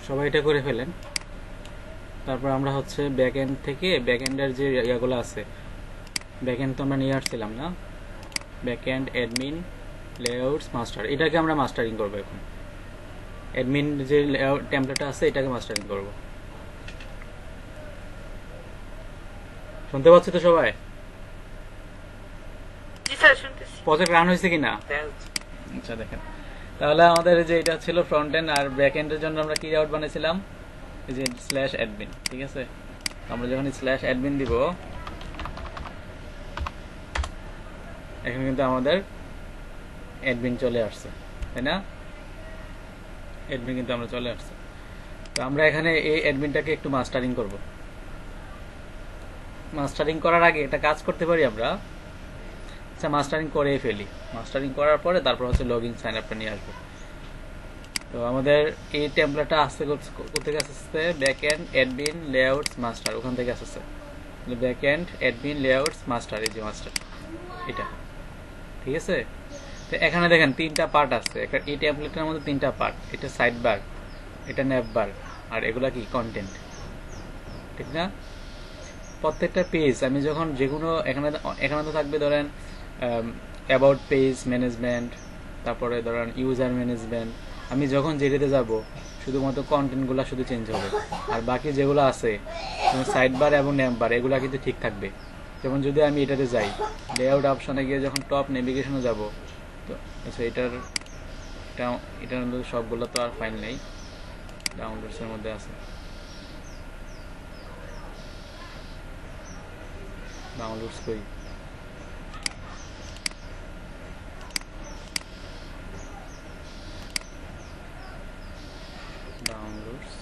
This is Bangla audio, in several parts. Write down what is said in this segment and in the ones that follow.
সবাই এটা করে ফেলেন। তারপর আমরা হচ্ছে ব্যাকএন্ড থেকে ব্যাকএন্ডের যে ইয়াগুলো আছে, ব্যাকএন্ড তো আমরা নিয়ে আসছিলাম না, ব্যাকএন্ড অ্যাডমিন লেআউটস মাস্টার, এটাকে আমরা মাস্টারিং করব। এখন অ্যাডমিন যে লেআউট টেমপ্লেটটা আছে এটাকে মাস্টারিং করব। শুনতে পাচ্ছ তো সবাই? প্রজেক্ট রান হয়েছে কিনা? আচ্ছা দেখেন, তাহলে আমাদের যে এটা ছিল ফ্রন্ট এন্ড, আর ব্যাক এন্ডের জন্য আমরা কি লেআউট বানিয়েছিলাম, এই যে /admin। ঠিক আছে, আমরা যখন /admin দিব, এখানে কিন্তু আমাদের অ্যাডমিন চলে আসছে, তাই না? অ্যাডমিন কিন্তু আমরা চলে আসছে। তো আমরা এখানে এই অ্যাডমিনটাকে একটু মাস্টারিং করব। মাস্টারিং করার আগে একটা কাজ করতে পারি আমরা। আচ্ছা, মাস্টারিং করেই ফেলি। মাস্টারিং করার পরে তারপর হচ্ছে লগইন সাইন আপটা নিয়ে আসবো। তো আমাদের এই টেমপ্লেটটা আসতে কোথেকে আসছে? ব্যাকএন্ড অ্যাডমিন লেআউটস মাস্টার, ওখান থেকে আসছে। ব্যাকএন্ড অ্যাডমিন লেআউটস মাস্টার, এই যে মাস্টার এটা। ঠিক আছে, তো এখানে দেখেন তিনটা পার্ট আছে। এই টেমপ্লেটের মধ্যে তিনটা পার্ট, এটা সাইড বার, এটা ন্যাপ বার, আর এগুলা কি কন্টেন্ট, ঠিক না? প্রত্যেকটা পেজ আমি যখন যেগুলো এখানে তো থাকবে, ধরেন অ্যাবাউট পেজ ম্যানেজমেন্ট, তারপরে ধরেন ইউজার ম্যানেজমেন্ট। আমি যখন যেটাতে যাব শুধুমাত্র কন্টেন্টগুলো শুধু চেঞ্জ হবে, আর বাকি যেগুলো আছে সাইড বার এবং ন্যাপ বার এগুলা কিন্তু ঠিক থাকবে। যেমন যদি আমি এটাতে যাই, লেআউট অপশনে গিয়ে যখন টপ নেভিগেশনে যাব, তো আচ্ছা এটার মধ্যে সবগুলো তো আর ফাইল নেই, ডাউনলোডসের মধ্যে আছে। ডাউনলোডস কই? ডাউনলোডস,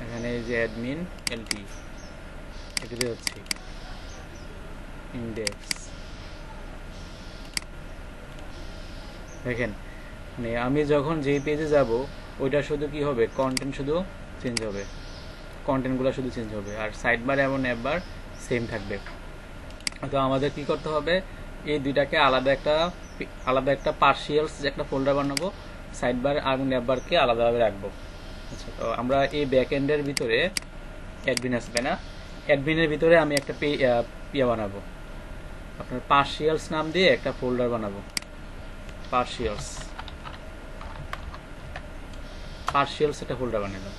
এখানে এই যে অ্যাডমিন এলটি, এটাতে হচ্ছে ইন্ডেক্স। দেখেন, আমি যখন যেই পেজে যাব ওইটা শুধু কি হবে, কন্টেন্ট শুধু চেঞ্জ হবে, কন্টেন্টগুলো শুধু চেঞ্জ হবে, আর সাইড বার এবং ন্যাপ বার সেম থাকবে। তো আমাদের কি করতে হবে, এই দুইটাকে আলাদা একটা পার্সিয়ালস একটা ফোল্ডার বানাবো, সাইড বার এবং ন্যাপ বারকে আলাদাভাবে রাখবো। আচ্ছা, তো আমরা এই ব্যাক এন্ডের ভিতরে অ্যাডমিন আসবে না, অ্যাডমিনের ভিতরে আমি একটা বানাবো, আপনার পার্সিয়ালস নাম দিয়ে একটা ফোল্ডার বানাবো। পার্সিয়ালস একটা ফোল্ডার বানালাম।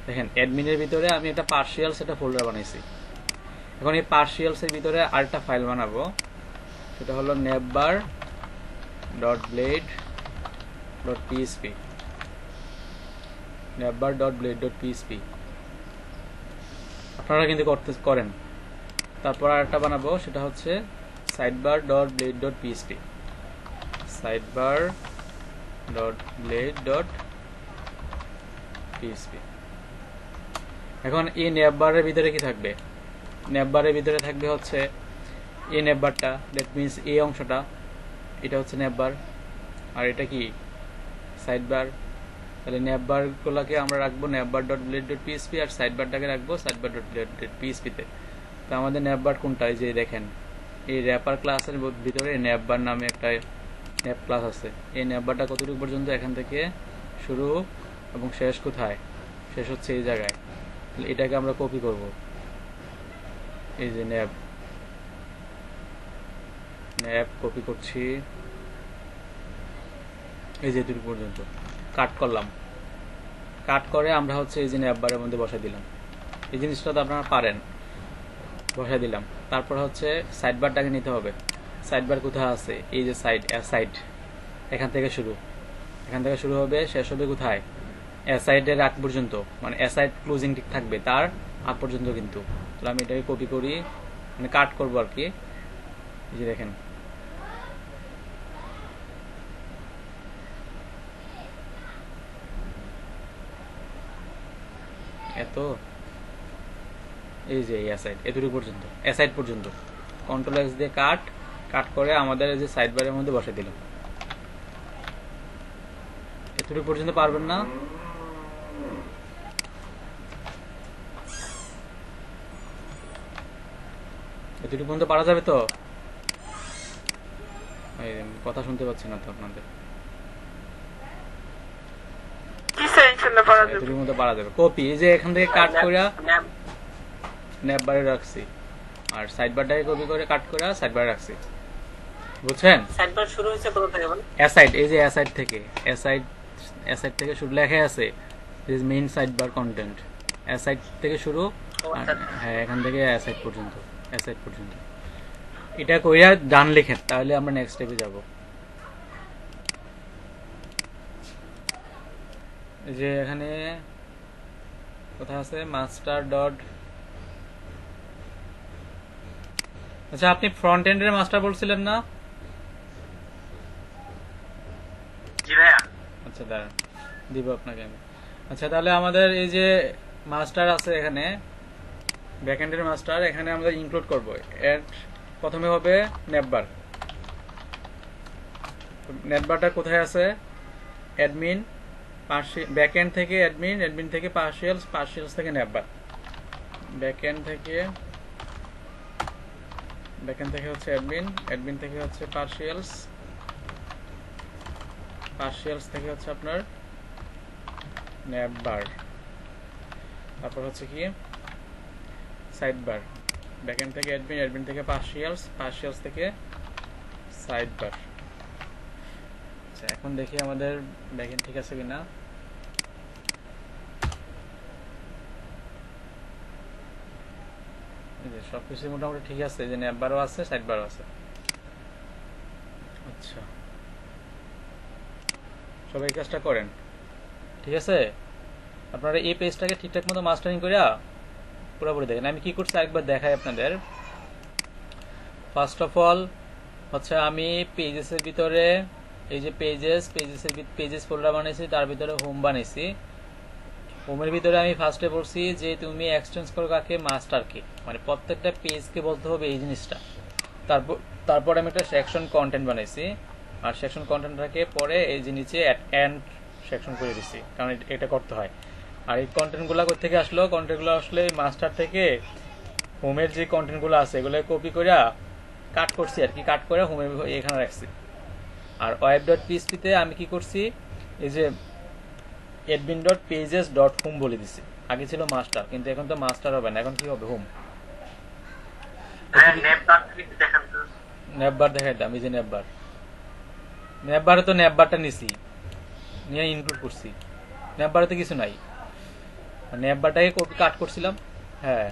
দেখেন, অ্যাডমিনের ভিতরে আমি একটা পার্সিয়ালস একটা ফোল্ডার বানাইছি। এখন এই পার্সিয়ালস এর ভিতরে আরেকটা ফাইল বানাবো, সেটা হলো navbar.blade.php, navbar.blade.php। আপনারা কিন্তু করেন। তারপর আরেকটা বানাবো, সেটা হচ্ছে sidebar.blade.php, sidebar.blade.php। এখন এই navbar-এর ভিতরে কি থাকবে? navbar-এর ভিতরে থাকবে হচ্ছে এই navbar-টা, দ্যাট মিন্স এই অংশটা, এটা হচ্ছে navbar, আর এটা কি সাইডবার। তাহলে navbar গুলোকে আমরা রাখবো navbar.blade.php, আর সাইডবারটাকে রাখবো sidebar.blade.php তে। তো আমাদের navbar কোনটা? এই যে দেখেন, এই র্যাপার ক্লাসের ভিতরে navbar নামে একটা ন্যাপ ক্লাস আছে। এই navbar-টা কতটুকু পর্যন্ত, এখান থেকে শুরু এবং শেষ কোথায়? শেষ হচ্ছে এই জায়গায়। এটাকে আমরা কপি করব, এই যে ন্যাপ কপি করছি, এই যে এটুকু পর্যন্ত কাট করলাম। কাট করে আমরা হচ্ছে এই যে navbar-এর মধ্যে বসাই দিলাম। এই জিনিসটা তো আপনারা পারেন, বসাই দিলাম। তারপর হচ্ছে সাইডবারটাকে নিতে হবে। সাইডবার কোথায় আছে? এই যে সাইড, এখান থেকে শুরু হবে, শেষ হবে কোথায়? অ্যাসাইডের আগ পর্যন্ত, মানে অ্যাসাইড ক্লোজিং ঠিক থাকবে তার আগ পর্যন্ত কিন্তু। তাহলে আমি এটাকে কপি করি, মানে কাট করবো আর কি। এই যে দেখেন, এই যে অ্যাসাইড এতটুকু পর্যন্ত, অ্যাসাইড পর্যন্ত কন্ট্রোল এক্স দিয়ে কাট করে আমাদের এই যে সাইড বারের মধ্যে বসে দিলাম। এতটুকু পর্যন্ত পারবেন না? এতটুকু পর্যন্ত পারা যাবে তো? কথা শুনতে পাচ্ছি না তো আপনাদের। ইনশাআল্লাহ পারা যাবে। এতটুকুর মধ্যে পারা যাবে। কপি এই যে এখান থেকে কাট করে ন্যাপ বারে রাখছি, আর সাইড বারটাকে কপি করে কাট করে সাইড বারে রাখছি, বুঝছেন? সাইড বার শুরু হয়েছে কোথা থেকে বল? অ্যাসাইড, এই যে অ্যাসাইড থেকে, অ্যাসাইড থেকে শুরু লেখা আছে this main side bar content, aside থেকে শুরু। হ্যাঁ, এখান থেকে অ্যাসাইড পর্যন্ত, অ্যাসাইড পর্যন্ত এটা কইরা ডান লিখেন, তাহলে আমরা নেক্সট স্টেপে যাব। এই যে এখানে কোথায় আছে মাস্টার ডট, আচ্ছা আপনি ফ্রন্ট এন্ডের মাস্টার বলছিলেন না? জি ভাইয়া। আচ্ছা দাঁড়ান, দিব আপনাকে আমি। আচ্ছা তাহলে আমাদের এই যে মাস্টার আছে এখানে, ব্যাকএন্ডের মাস্টার, এখানে আমরা ইনক্লুড করব। এর প্রথমে হবে নেটবার। নেটবারটা কোথায় আছে? অ্যাডমিন, ব্যাকএন্ড থেকে অ্যাডমিন, অ্যাডমিন থেকে পার্সিয়ালস, পার্সিয়ালস থেকে নেটবার। ব্যাকএন্ড থেকে হচ্ছে অ্যাডমিন, অ্যাডমিন থেকে হচ্ছে পার্সিয়ালস, পার্সিয়ালস থেকে হচ্ছে আপনার নেটবার, তারপর হচ্ছে কি সাইডবার। ব্যাকএন্ড থেকে অ্যাডমিন, অ্যাডমিন থেকে পার্সিয়ালস, পার্সিয়ালস থেকে সাইডবার। আচ্ছা এখন দেখি আমাদের ব্যাকএন্ড ঠিক আছে কিনা। এই যে সবকিছু মোটামুটি ঠিক আছে, যে নেটবারও আছে, সাইডবারও আছে। আচ্ছা সবাই এই কাজটা করেন, ঠিক আছে? আপনারা এই পেজটাকে ঠিকঠাক মতো মাস্টারিং করে পুরোপুরি দেখেন। আমি কি করছি আরেকবার দেখাই আপনাদের। ফার্স্ট অফ অল হচ্ছে আমি পেজেসের ভিতরে এই যে পেজেস ফোল্ডার বানিয়েছি, তার ভিতরে হোম বানিয়েছি। হোমের ভিতরে আমি ফার্স্টে বলছি যে তুমি এক্সটেন্স করো কাকে? মাস্টারকে, মানে প্রত্যেকটা পেজকে বলতে হবে এই জিনিসটা। তারপর আমি একটা সেকশন কন্টেন্ট বানাইছি, আর সেকশন কন্টেন্টটাকে পরে এই যে নিচে এন্ড সেকশন করে দিছি, কারণ এটা করতে হয়। আর এই কন্টেন্টগুলো কোথা থেকে আসলো? কন্টেন্টগুলো আসলে মাস্টার থেকে হোমের যে কন্টেন্টগুলো আছে এগুলো কপি করে কাট করছি, আর কি কাট করে হোমের এখানে রাখছি। আর web.php-তে আমি কি করছি, এই যে admin.pages.home বলে দিছি। আগে ছিল মাস্টার, কিন্তু এখন তো মাস্টার হবে না, এখন কি হবে? হোম। নেপবার দেখাইতাম, এই যে নেপবারে তো নেপবারটা নিছি, নিয়ে ইনক্লুড করছি। নেপবারে তো কিছু নাই, নেপবারটাকে কপি কাট করছিলাম। হ্যাঁ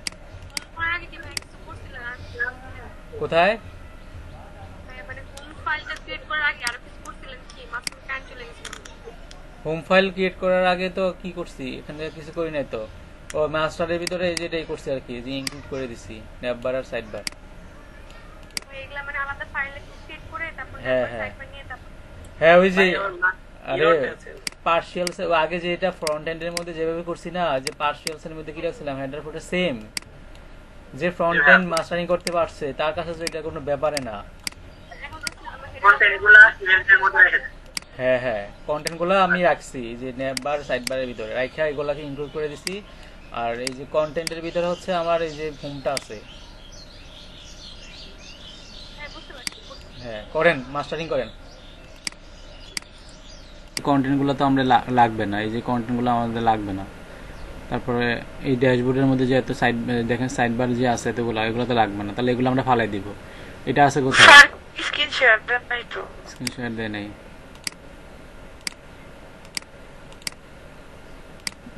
কোথায়? হোম ফাইল ক্রিয়েট করার আগে তো কি করছি, এখানে কিছু করি নাই তো। ও মাস্টারের ভিতরে এই যেটাই করছি আর কি, যে ইনক্লুড করে দিছি নেপবার আর সাইডবার। হ্যাঁ হ্যাঁ হ্যাঁ, ওই যে আরে পার্সিয়ালস আগে যে এটা ফ্রন্ট এন্ডের মধ্যে যেভাবে করছি না, যে পার্সিয়ালস এর মধ্যে কি রাখছিলাম, হেডার ফুটার সেম। যে ফ্রন্ট এন্ড মাস্টারিং করতে পারছে তার কাছে তো এটা কোনো ব্যাপারে না। হ্যাঁ হ্যাঁ, কন্টেন্ট গুলো আমি রাখছি যে নেটবার সাইডবারের ভিতরে রাখা, এগুলাকে ইনক্লুড করে দিছি। আর এই যে কন্টেন্টের ভিতরে হচ্ছে আমার এই যে হোমটা আছে। হ্যাঁ করেন, মাস্টারিং করেন। কন্টেন্টগুলো তো আমরা লাগবে না, এই যে কন্টেন্টগুলো আমাদের লাগবে না। তারপরে এই ড্যাশবোর্ডের মধ্যে যে এত সাইড দেখেন সাইডবার যে আছে এতগুলো, এগুলো তো লাগবে না, তাহলে এগুলো আমরা ফালাই দিব। এটা আছে কোথায়? স্ক্রিন শেয়ার দেন নাই তো? স্ক্রিন শেয়ার দেয় নাই।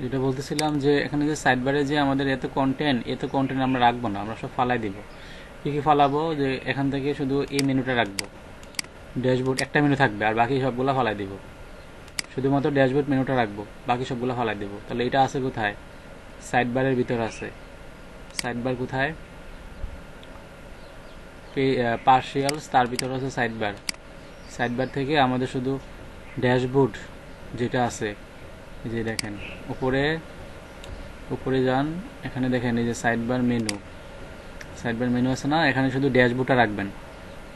যেটা বলতেছিলাম যে এখানে যে সাইডবারে যে আমাদের এত কন্টেন্ট আমরা রাখবো না, আমরা সব ফালাই দিব। কি কি ফালাবো? যে এখান থেকে শুধু এই মেনুটা রাখবো, ড্যাশবোর্ড একটা মেনু থাকবে, আর বাকি সবগুলো ফালাই দিব। শুধুমাত্র ড্যাশবোর্ড মেনুটা রাখবো, বাকি সবগুলো ফালাই দেবো। তাহলে এটা আছে কোথায়? সাইডবারের ভিতর আছে। সাইডবার কোথায়? পার্সিয়ালস, তার ভিতরে আছে সাইডবার। সাইডবার থেকে আমাদের শুধু ড্যাশবোর্ড যেটা আছে, এই যে দেখেন উপরে যান, এখানে দেখেন এই যে সাইডবার মেনু আছে না, এখানে শুধু ড্যাশবোর্ডটা রাখবেন,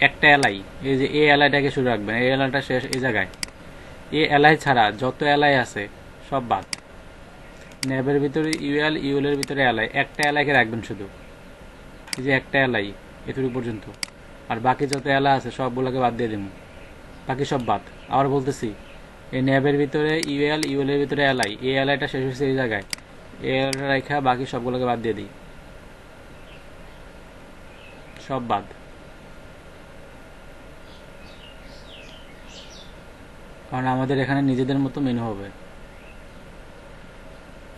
একটা এলআই, এই যে এই এলআইটাকে শুরু রাখবেন, এই এলআইটা শেষ এই জায়গায়। এই এলআই ছাড়া যত এলআই আছে সব বাদ। ন্যাবের ভিতরে ইউএল এর ভিতরে এলআই, একটা এলআইকে রাখবেন শুধু, এই যে একটা এলআই এতটুকু পর্যন্ত। আর বাকি যত এলআই আছে সবগুলোকে বাদ দিয়ে দেবো, বাকি সব বাদ। আবার বলতেছি, এই ন্যাবের ভিতরে ইউএল, ইউএল এর ভিতরে এলআই, এই এলআইটা শেষ হচ্ছে এই জায়গায়, এই এলআইটা রেখা বাকি সবগুলোকে বাদ দিয়ে দিই, সব বাদ। কারণ আমাদের এখানে নিজেদের মতো মেনু হবে।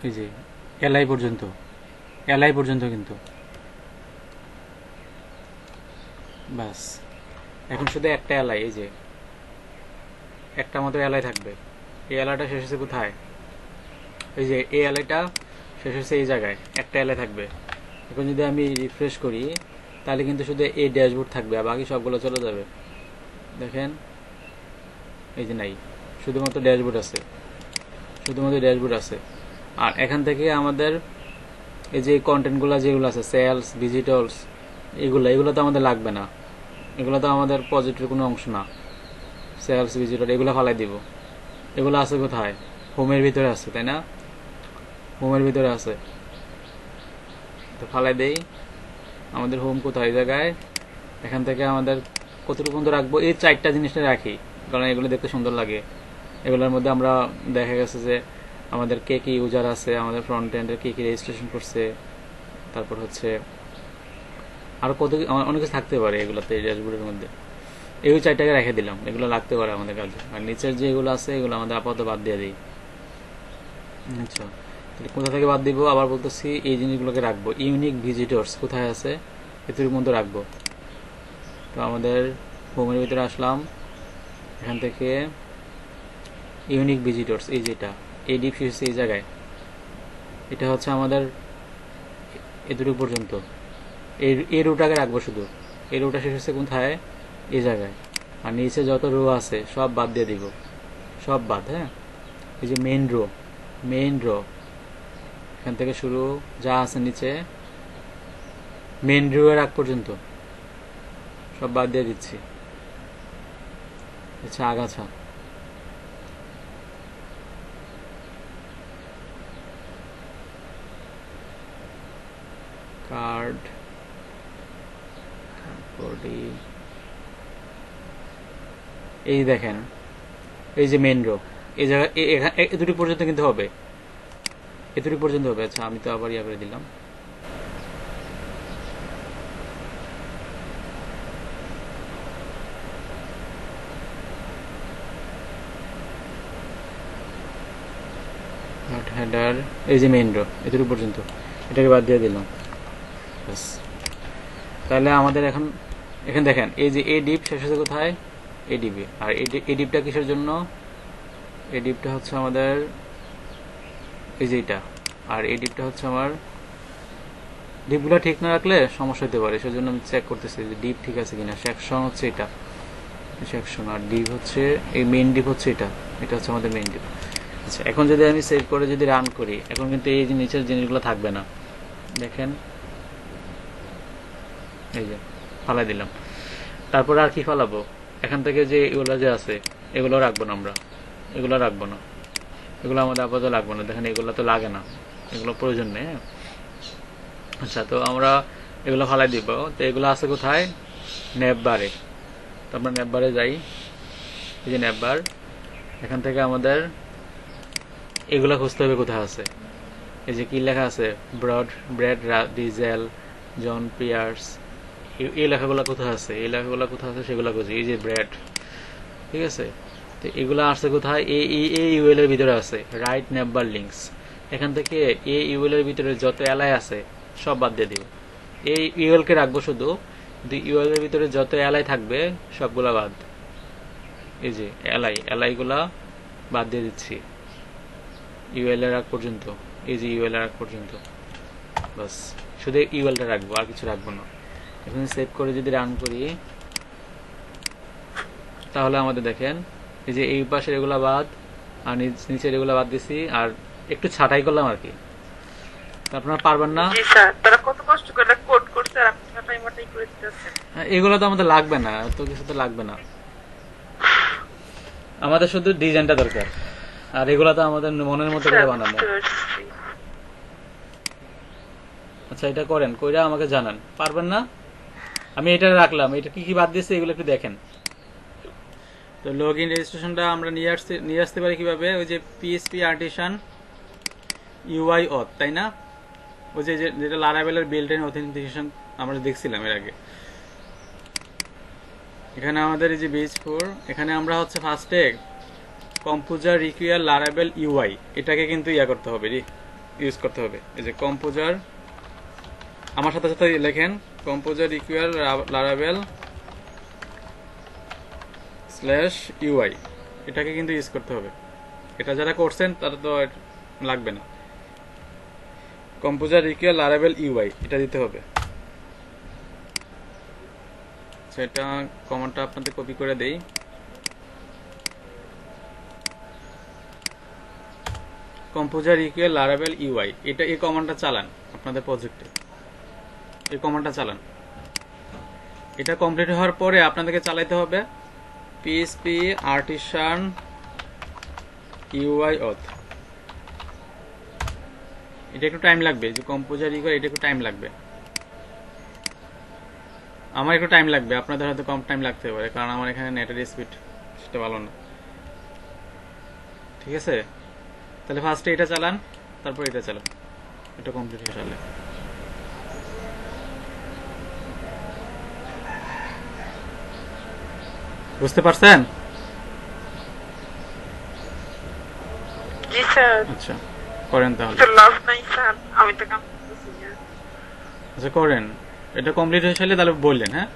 এই যে এলআই পর্যন্ত, এলআই পর্যন্ত কিন্তু বাস। এখন শুধু একটা এলআই, এই যে একটা মতো এলআই থাকবে। এই এলআইটা শেষ হচ্ছে কোথায়? এই যে এই এলআইটা শেষ হচ্ছে এই জায়গায়, একটা এলআই থাকবে। এখন যদি আমি রিফ্রেশ করি তাহলে কিন্তু শুধু এই ড্যাশবোর্ড থাকবে, আর বাকি সবগুলো চলে যাবে। দেখেন এই যে নাই, শুধুমাত্র ড্যাশবোর্ড আছে, শুধুমাত্র ড্যাশবোর্ড আছে। আর এখান থেকে আমাদের এই যে কন্টেন্টগুলো যেগুলো আছে, সেলস, ভিজিটর্স, এগুলো তো আমাদের লাগবে না, এগুলো তো আমাদের প্রজেক্টের কোনো অংশ না। সেলস, ভিজিটর এগুলো ফালাই দিব। এগুলো আছে কোথায়? হোমের ভিতরে আছে, তাই না? হোমের ভিতরে আছে, তো ফালাই দেই। আমাদের হোম কোথায়? জায়গায়। এখান থেকে আমাদের কতটুকু পর্যন্ত রাখবো? এই চারটা জিনিসটা রাখি, কারণ এগুলো দেখতে সুন্দর লাগে। এগুলোর মধ্যে আমরা দেখা গেছে যে আমাদের কে কি ইউজার আছে, আমাদের ফ্রন্ট এন্ডের কে কি রেজিস্ট্রেশন করছে, তারপর হচ্ছে আরো কত অনেক কিছু থাকতে পারে এগুলোতে, ড্যাশবোর্ডের মধ্যে। এই চারটাকে রেখে দিলাম, এগুলো লাগতে পারে আমাদের কাজে। আর নিচের যে এগুলো আছে এগুলো আমাদের আপাতত বাদ দিয়ে দিই। আচ্ছা, তাহলে কোথা থেকে বাদ দিব? আবার বলতেছি, এই জিনিসগুলোকে রাখবো। ইউনিক ভিজিটর্স কোথায় আছে? এর মধ্যে রাখবো। তো আমাদের হোমের ভিতরে আসলাম, এখান থেকে ইউনিক ভিজিটর্স, এই যেটা এই ডিপ হচ্ছে এই জায়গায়, এটা হচ্ছে আমাদের এতটুকু পর্যন্ত। এই রুটাকে রাখবো শুধু। এই রুটা শেষ হচ্ছে কোথায়? এই জায়গায়। আর নিচে যত রো আছে সব বাদ দিয়ে দিব, সব বাদ। হ্যাঁ, এই যে মেইন রো, মেইন রো এখান থেকে শুরু, যা আছে নিচে মেইন রো এর আগ পর্যন্ত সব বাদ দিয়ে দিচ্ছি। আচ্ছা, আগাছা, কার্ড, বডি, এই দেখেন এই যে মেইন রো, এই জায়গা এতটুকু পর্যন্ত কিন্তু হবে, এতটুকু পর্যন্ত হবে। আচ্ছা, আমি তো আবার ইয়া করে দিলাম। হেডার, এই যে মেইন রো এতটুকু পর্যন্ত, এটাকে বাদ দিয়ে দিলাম। বাস, তাহলে আমাদের এখন এখানে দেখেন এই যে এই ডিপ শেষ হচ্ছে কোথায়? এই ডিপে। আর এই ডিপটা কিসের জন্য? এই ডিপটা হচ্ছে আমাদের এই যে এটা, আর এই ডিপটা হচ্ছে আমার, ডিপগুলো ঠিক না রাখলে সমস্যা হতে পারে, সেজন্য আমি চেক করতেছি যে ডিপ ঠিক আছে কিনা। সেকশন হচ্ছে এটা, সেকশন। আর ডিপ হচ্ছে এই মেইন ডিপ হচ্ছে এটা, এটা হচ্ছে আমাদের মেইন ডিপ। আচ্ছা, এখন যদি আমি সেভ করে যদি রান করি, এখন কিন্তু এই যে নিচের জিনিসগুলো থাকবে না। দেখেন এই যে ফালাই দিলাম। তারপর আর কি ফালাবো? এখান থেকে যে এগুলো যে আছে এগুলো রাখবো না, আমরা এগুলো রাখবো না, এগুলো আমাদের আপাতত লাগবে না। দেখেন এগুলো তো লাগে না, এগুলো প্রয়োজন নেই। আচ্ছা, তো আমরা এগুলো ফালাই দিব। তো এগুলো আছে কোথায়? ন্যাব বারে। তো আমরা ন্যাব বারে যাই, এই যে ন্যাব বার, এখান থেকে আমাদের এগুলো খুঁজতে হবে কোথায় আছে। এই যে কি লেখা আছে? ব্র্যাড ডিজেল, জন পিয়ার্স, এই লেখাগুলো কোথায় আছে? এই লেখাগুলো কোথায় আছে সেগুলো খুঁজি। এই যে ব্র্যাড, ঠিক আছে। তো এগুলো আসছে কোথায়? এই ইউএল এর ভিতরে আছে, রাইট নেবার লিঙ্কস। এখান থেকে এই ইউএল এর ভিতরে যত এলআই আছে সব বাদ দিয়ে দিব। এই ইউএল কে রাখবো শুধু, কিন্তু ইউএল এর ভিতরে যত এলআই থাকবে সবগুলা বাদ। এই যে এলআই গুলা বাদ দিয়ে দিচ্ছি ইউএল এর আগ পর্যন্ত। এই যে ইউএল এর আগ পর্যন্ত, বাস শুধু ইউএলটা রাখবো, আর কিছু রাখবো না। এখন সেভ করে যদি রান করি, তাহলে আমাদের দেখেন এই যে এই পাশের এগুলা বাদ, আর নিচের এগুলা বাদ দিছি, আর একটু ছাঁটাই করলাম আর কি। আপনারা পারবেন না, জি স্যার, তারা কত কষ্ট করে কোড করছে আর আপনি ছাটাই মাটাই করে দিতেছেন। এগুলো তো আমাদের লাগবে না, এত কিছু তো লাগবে না। আমাদের শুধু ডিজাইনটা দরকার, আর এগুলো তো আমাদের মনের মতো করে বানাবো। আচ্ছা, এটা করেন, কইরা আমাকে জানান। পারবেন না? আমি এটা রাখলাম, এটা কি কি বাদ দিয়েছে এগুলো একটু দেখেন। তো লগ ইন রেজিস্ট্রেশনটা আমরা নিয়ে আসতে পারি কিভাবে? ওই যে পিএসপি আর্টিসান ইউআই অথ, তাই না? ওই যে যেটা লারাভেলের বিল্ট ইন অথেন্টিকেশন আমরা দেখছিলাম এর আগে। এখানে আমাদের এই যে বেজ 4, এখানে আমরা হচ্ছে ফার্স্টে কম্পোজার রিকুয়ার লারাভেল ইউআই এটাকে কিন্তু করতে হবে, ইউজ করতে হবে। এই যে কম্পোজার, আমার সাথে সাথে লেখেন কম্পোজার রিকুয়ার লারাভেল /UI, এটাকে কিন্তু ইউজ করতে হবে। এটা যারা করছেন তারা তো লাগবে না। কম্পোজার রিকুয়ার লারাভেল ইউআই এটা দিতে হবে। সেটা কমান্ডটা আপনাদের কপি করে দেই। কম্পোজার রিকুয়ার লারাভেল ইউআই, এটা এই কমান্ডটা চালান আপনাদের প্রজেক্টে, এই কমান্ডটা চালান। এটা কমপ্লিট হওয়ার পরে আপনাদেরকে চালাইতে হবে পিএসপি আর্টিসান ইউআই অথ। এটা একটু টাইম লাগবে, যে কম্পোজার রিকুয়ার, এটা একটু টাইম লাগবে। আমার একটু টাইম লাগবে, আপনাদের হয়তো কম টাইম লাগতে পারে, কারণ আমার এখানে নেটের স্পিড সেটা ভালো না। ঠিক আছে, তাহলে ফার্স্টে এটা চালান, তারপর এটা চালান, এটা কমপ্লিট হয়ে গেলে। বুঝতে পারছেন? জি স্যার। আচ্ছা করেন তাহলে। তো লাভ নাই স্যার, আমি তো কাম করতেছি না। আচ্ছা করেন, এটা কমপ্লিট হয়ে গেলে তাহলে বললেন। হ্যাঁ,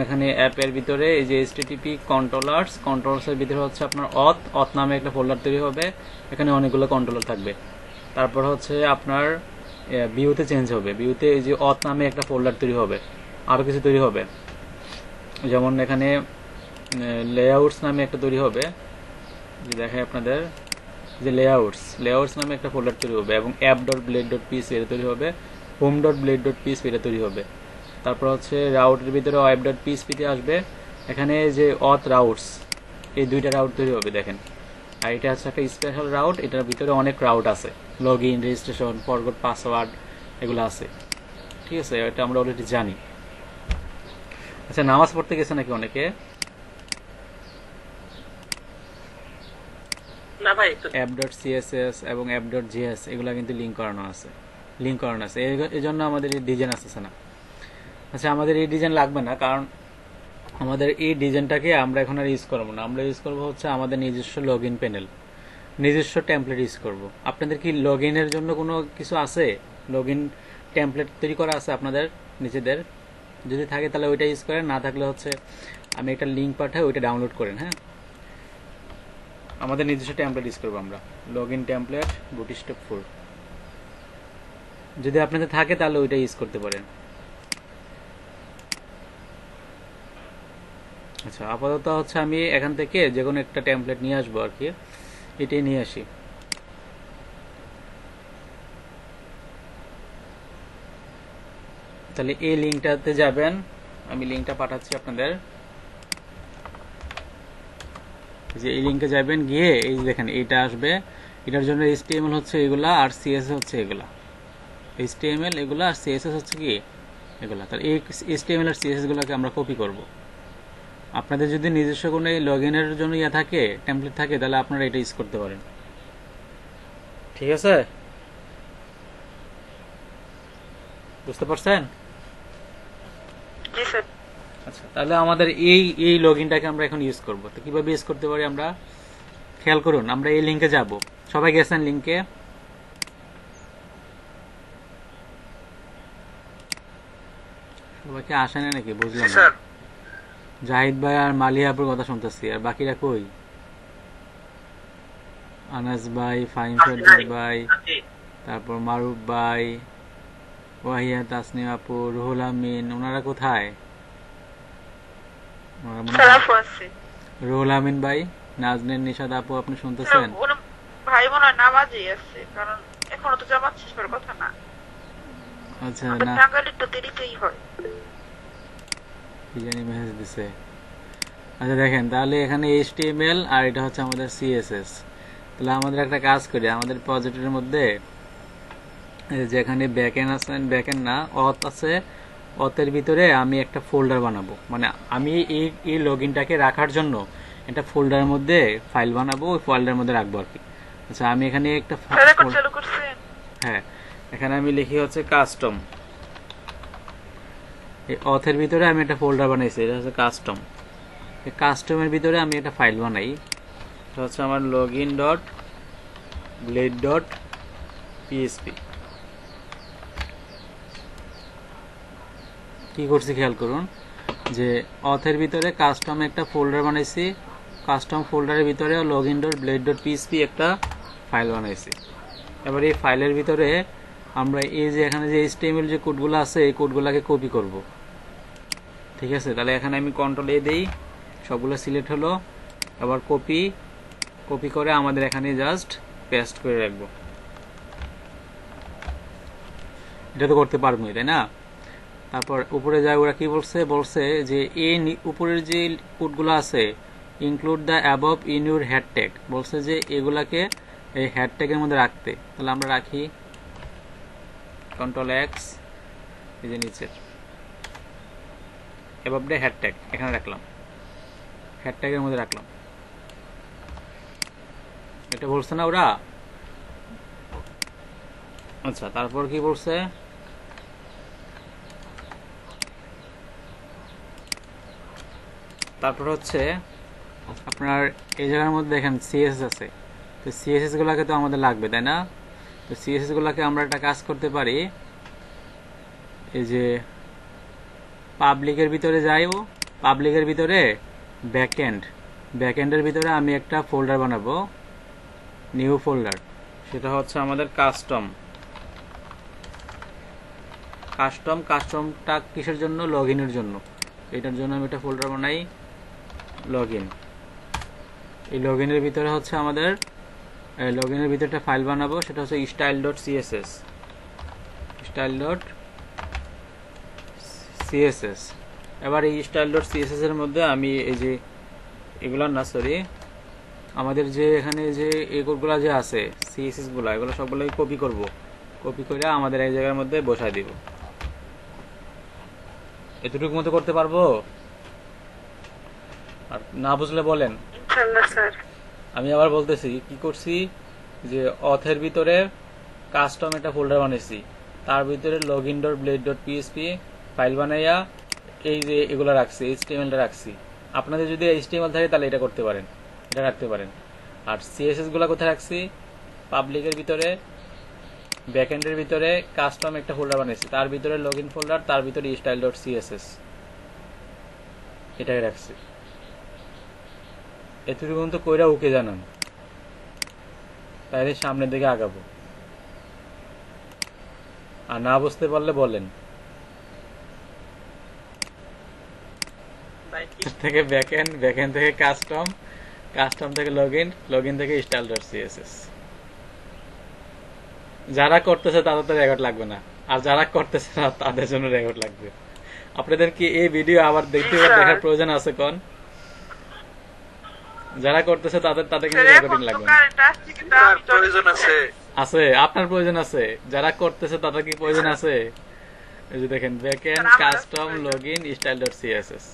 এখানে অ্যাপের ভিতরে এই যে HTTP কন্ট্রোলার্স এর ভিতরে হচ্ছে আপনার অথ নামে একটা ফোল্ডার তৈরি হবে। এখানে অনেকগুলো কন্ট্রোলার থাকবে। তারপর হচ্ছে আপনার ভিউতে চেঞ্জ হবে, ভিউতে এই যে অথ নামে একটা ফোল্ডার তৈরি হবে, আরো কিছু তৈরি হবে। যেমন এখানে লেআউটস নামে একটা তৈরি হবে, যে দেখায় আপনাদের, যে লেআউটস নামে একটা ফোল্ডার তৈরি হবে, এবং app.blade.php এটা তৈরি হবে, home.blade.php এটা তৈরি হবে। তারপর হচ্ছে রাউটের ভিতরে web.php তে আসবে। এখানে যে অথ রাউটস, এই দুইটা রাউট তৈরি হবে দেখেন। আর এটা হচ্ছে একটা স্পেশাল রাউট, এটার ভিতরে অনেক রাউট আছে, log in, registration, forgot password, এগুলো আছে। ঠিক আছে, এটা আমরা অলরেডি জানি। আচ্ছা, নামাজ পড়তে গেছে নাকি অনেকে? না ভাই, app.css এবং app.js এগুলা কিন্তু লিঙ্ক করানো আছে, এই জন্য আমাদের এই ডিজাইন আসতেছে না। আচ্ছা, আমাদের এই ডিজাইন লাগবে না, কারণ আমাদের এই ডিজাইনটাকে আমরা এখন আর ইউজ করবো না। আমরা ইউজ করবো হচ্ছে আমাদের নিজস্ব লগ ইন প্যানেল, নিজস্ব টেমপ্লেট ইউজ করব। আপনাদের কি লগ ইনের জন্য কোনো কিছু আছে? লগ ইন টেমপ্লেট তৈরি করা আছে আপনাদের নিজেদের? যদি থাকে তাহলে ওইটা ইউজ করেন, না থাকলে হচ্ছে আমি একটা লিঙ্ক পাঠাই, ওইটা ডাউনলোড করেন। হ্যাঁ, আমাদের নিজস্ব টেমপ্লেট ইউজ করবো আমরা, লগ ইন টেমপ্লেট বুটস্ট্র্যাপ 4। যদি আপনাদের থাকে তাহলে ওইটা ইউজ করতে পারেন। আচ্ছা, আপাতত হচ্ছে আমি এখান থেকে যে কোনো একটা টেমপ্লেট নিয়ে আসবো আর কি, এটাই নিয়ে আসি। তাহলে এই লিঙ্কটাতে যাবেন, আমি লিঙ্কটা পাঠাচ্ছি আপনাদের। যে এই লিঙ্কে যাবেন, গিয়ে এই যে দেখেন এইটা আসবে। এটার জন্য HTML হচ্ছে এগুলা, আর CSS হচ্ছে এগুলা। HTML এগুলা, আর CSS হচ্ছে কি এগুলা। তাহলে এই HTML আর CSS গুলোকে আমরা কপি করব। আপনাদের যদি নিজস্ব কোনো লগ ইনের জন্য থাকে, টেমপ্লেট থাকে, তাহলে আপনারা এটা ইউজ করতে পারেন। ঠিক আছে, বুঝতে পারছেন? জি স্যার। আচ্ছা, তাহলে আমাদের এই লগ ইনটাকে আমরা এখন ইউজ করবো। তো কিভাবে ইউজ করতে পারি আমরা, খেয়াল করুন। আমরা এই লিঙ্কে যাব, সবাই গেছেন লিঙ্কে? সবাইকে আসে না নাকি বুঝলাম না। জাহিদ ভাই আর মালিয়া আপুর কথা শুনতেছি, আর বাকিরা কই? আনাস ভাই, ফাহিম ফেরদৌস ভাই, তারপর মারুফ ভাই, ওয়াহিয়া, তাসনিম আপু, রুহুল আমিন, ওনারা কোথায়? রুহুল আমিন ভাই, নাজনীন, নিশাদ আপু, আপনি শুনতেছেন? ভাই মনে হয় নামাজই আছে, কারণ এখনো তো জামাত শেষ করার কথা না। আচ্ছা, না একটু দেরিতেই হয়। কি জানি মেসেজ দিছে। আচ্ছা দেখেন, তাহলে এখানে HTML আর এটা হচ্ছে আমাদের CSS। তাহলে আমাদের একটা কাজ করি, আমাদের প্রজেক্টের মধ্যে যেখানে ব্যাকএন্ড আছে, ব্যাকএন্ড না, অথ আছে, অথের ভিতরে আমি একটা ফোল্ডার বানাবো, মানে আমি এই লগইনটাকে রাখার জন্য একটা ফোল্ডারের মধ্যে ফাইল বানাবো, ওই ফোল্ডারের মধ্যে রাখবো আর কি। আচ্ছা আমি এখানে একটা চালু করছেন? হ্যাঁ, এখানে আমি লিখি হচ্ছে কাস্টম। এই অথের ভিতরে আমি একটা ফোল্ডার বানাইছি, এটা হচ্ছে কাস্টম। এই কাস্টমের ভিতরে আমি একটা ফাইল বানাই, এটা হচ্ছে আমার login.blade.php। কি করছি খেয়াল করুন, যে অথের ভিতরে কাস্টম একটা ফোল্ডার বানাইছি, কাস্টম ফোল্ডারের ভিতরে login.blade.php একটা ফাইল বানাইছি। এবার এই ফাইলের ভিতরে আমরা এই যে এখানে যে HTML যে কোডগুলো আছে এই কোডগুলোকে কপি করব। ঠিক আছে, তাহলে এখানে আমি কন্ট্রোল A দেই, সবগুলো সিলেক্ট হলো। আবার কপি করে আমাদের এখানে জাস্ট পেস্ট করে রাখবো। এটা তো করতে পারবো, তাই না? তারপর উপরে যায়, ওরা কি বলছে যে এই উপরের যে কোডগুলো আছে include the above in your head tag, বলছে যে এগুলাকে এই হেড ট্যাগের মধ্যে রাখতে। তাহলে আমরা রাখি কন্ট্রোল X, এই যে নিচে অ্যাবভ দ্য হেড ট্যাগ এখানে রাখলাম, হেড ট্যাগের মধ্যে রাখলাম। এটা বলছে না ওরা? আচ্ছা, তারপর কি বলছে, তারপর হচ্ছে আপনার এই জায়গার মধ্যে দেখেন CSS আছে, তো CSS গুলাকে তো আমাদের লাগবে, তাই না? তো CSS গুলাকে আমরা একটা কাজ করতে পারি, এই যে পাবলিকের ভিতরে যাইও, পাবলিকের ভিতরে ব্যাকএন্ডের ভিতরে আমি একটা ফোল্ডার বানাবো, নিউ ফোল্ডার, সেটা হচ্ছে আমাদের কাস্টমটা কিসের জন্য? লগইনের জন্য। এটার জন্য আমি একটা ফোল্ডার বানাই লগইন। এই লগইনের ভিতরে হচ্ছে আমাদের লগইনের ভিতরে একটা ফাইল বানাবো, সেটা হচ্ছে style.css। এবার এই style.css এর মধ্যে আমি এই যে এগুলো না, সরি, আমাদের যে এখানে যে এই কোডগুলো যে আছে CSS গুলো, এগুলো সবগুলোই কপি করব, কপি করে আমাদের এই জায়গার মধ্যে বসায় দিব। এতটুকু মতো করতে পারবো? আর না বুঝলে বলেন। ইনশাআল্লাহ স্যার। আমি আবার বলতেছি কি করছি, যে অথের ভিতরে কাস্টম একটা ফোল্ডার বানাইছি, তার ভিতরে login.blade.php ফাইল বানাইয়া এই যে এগুলো রাখছি, HTML-টা রাখছি। আপনাদের যদি HTML থাকে তাহলে এটা করতে পারেন, এটা রাখতে পারেন। আর CSS গুলা কোথায় রাখছি? পাবলিকের ভিতরে, ব্যাকএন্ডের ভিতরে কাস্টম একটা ফোল্ডার বানাইছি, তার ভিতরে লগইন ফোল্ডার, তার ভিতরে style.css এটাকে রাখছি। এতটুকু তো কইরা ওকে জানান, তাইলে সামনের দিকে আগাবো। আর না বুঝতে পারলে বলেন। থেকে ব্যাকএন্ড থেকে কাস্টম থেকে লগইন থেকে style.css। যারা করতেছে তাদের তো রেকর্ড লাগবে না, আর যারা করতেছে না তাদের জন্য রেকর্ড লাগবে। আপনাদের কি এই ভিডিও আবার দেখার প্রয়োজন আছে? কোন যারা করতেছে তাদের কিন্তু রেকর্ডিং লাগবে না। প্রয়োজন আছে? আছে, আপনার প্রয়োজন আছে। যারা করতেছে তাদের কি প্রয়োজন আছে? এই যে দেখেন backend custom login style.css,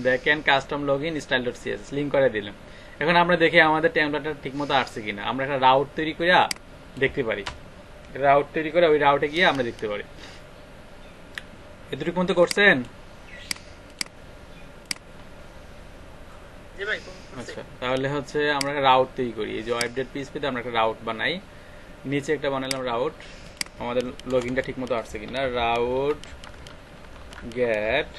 backend custom login style.css link করে দিলাম। এখন আমরা দেখি আমাদের টেমপ্লেটটা ঠিকমতো আসছে কিনা। আমরা একটা রাউট তৈরি করে দেখতে পারি, রাউট তৈরি করে ওই রাউটে গিয়ে আমরা দেখতে পারি। এতটুকু মতো করছেন? আচ্ছা, তাহলে হচ্ছে আমরা একটা রাউট তৈরি করি। এই যে web.php তে আমরা একটা রাউট বানাই, নিচে একটা বানালাম রাউট, আমাদের লগইনটা ঠিকমতো আসছে কিনা। রাউট গেট,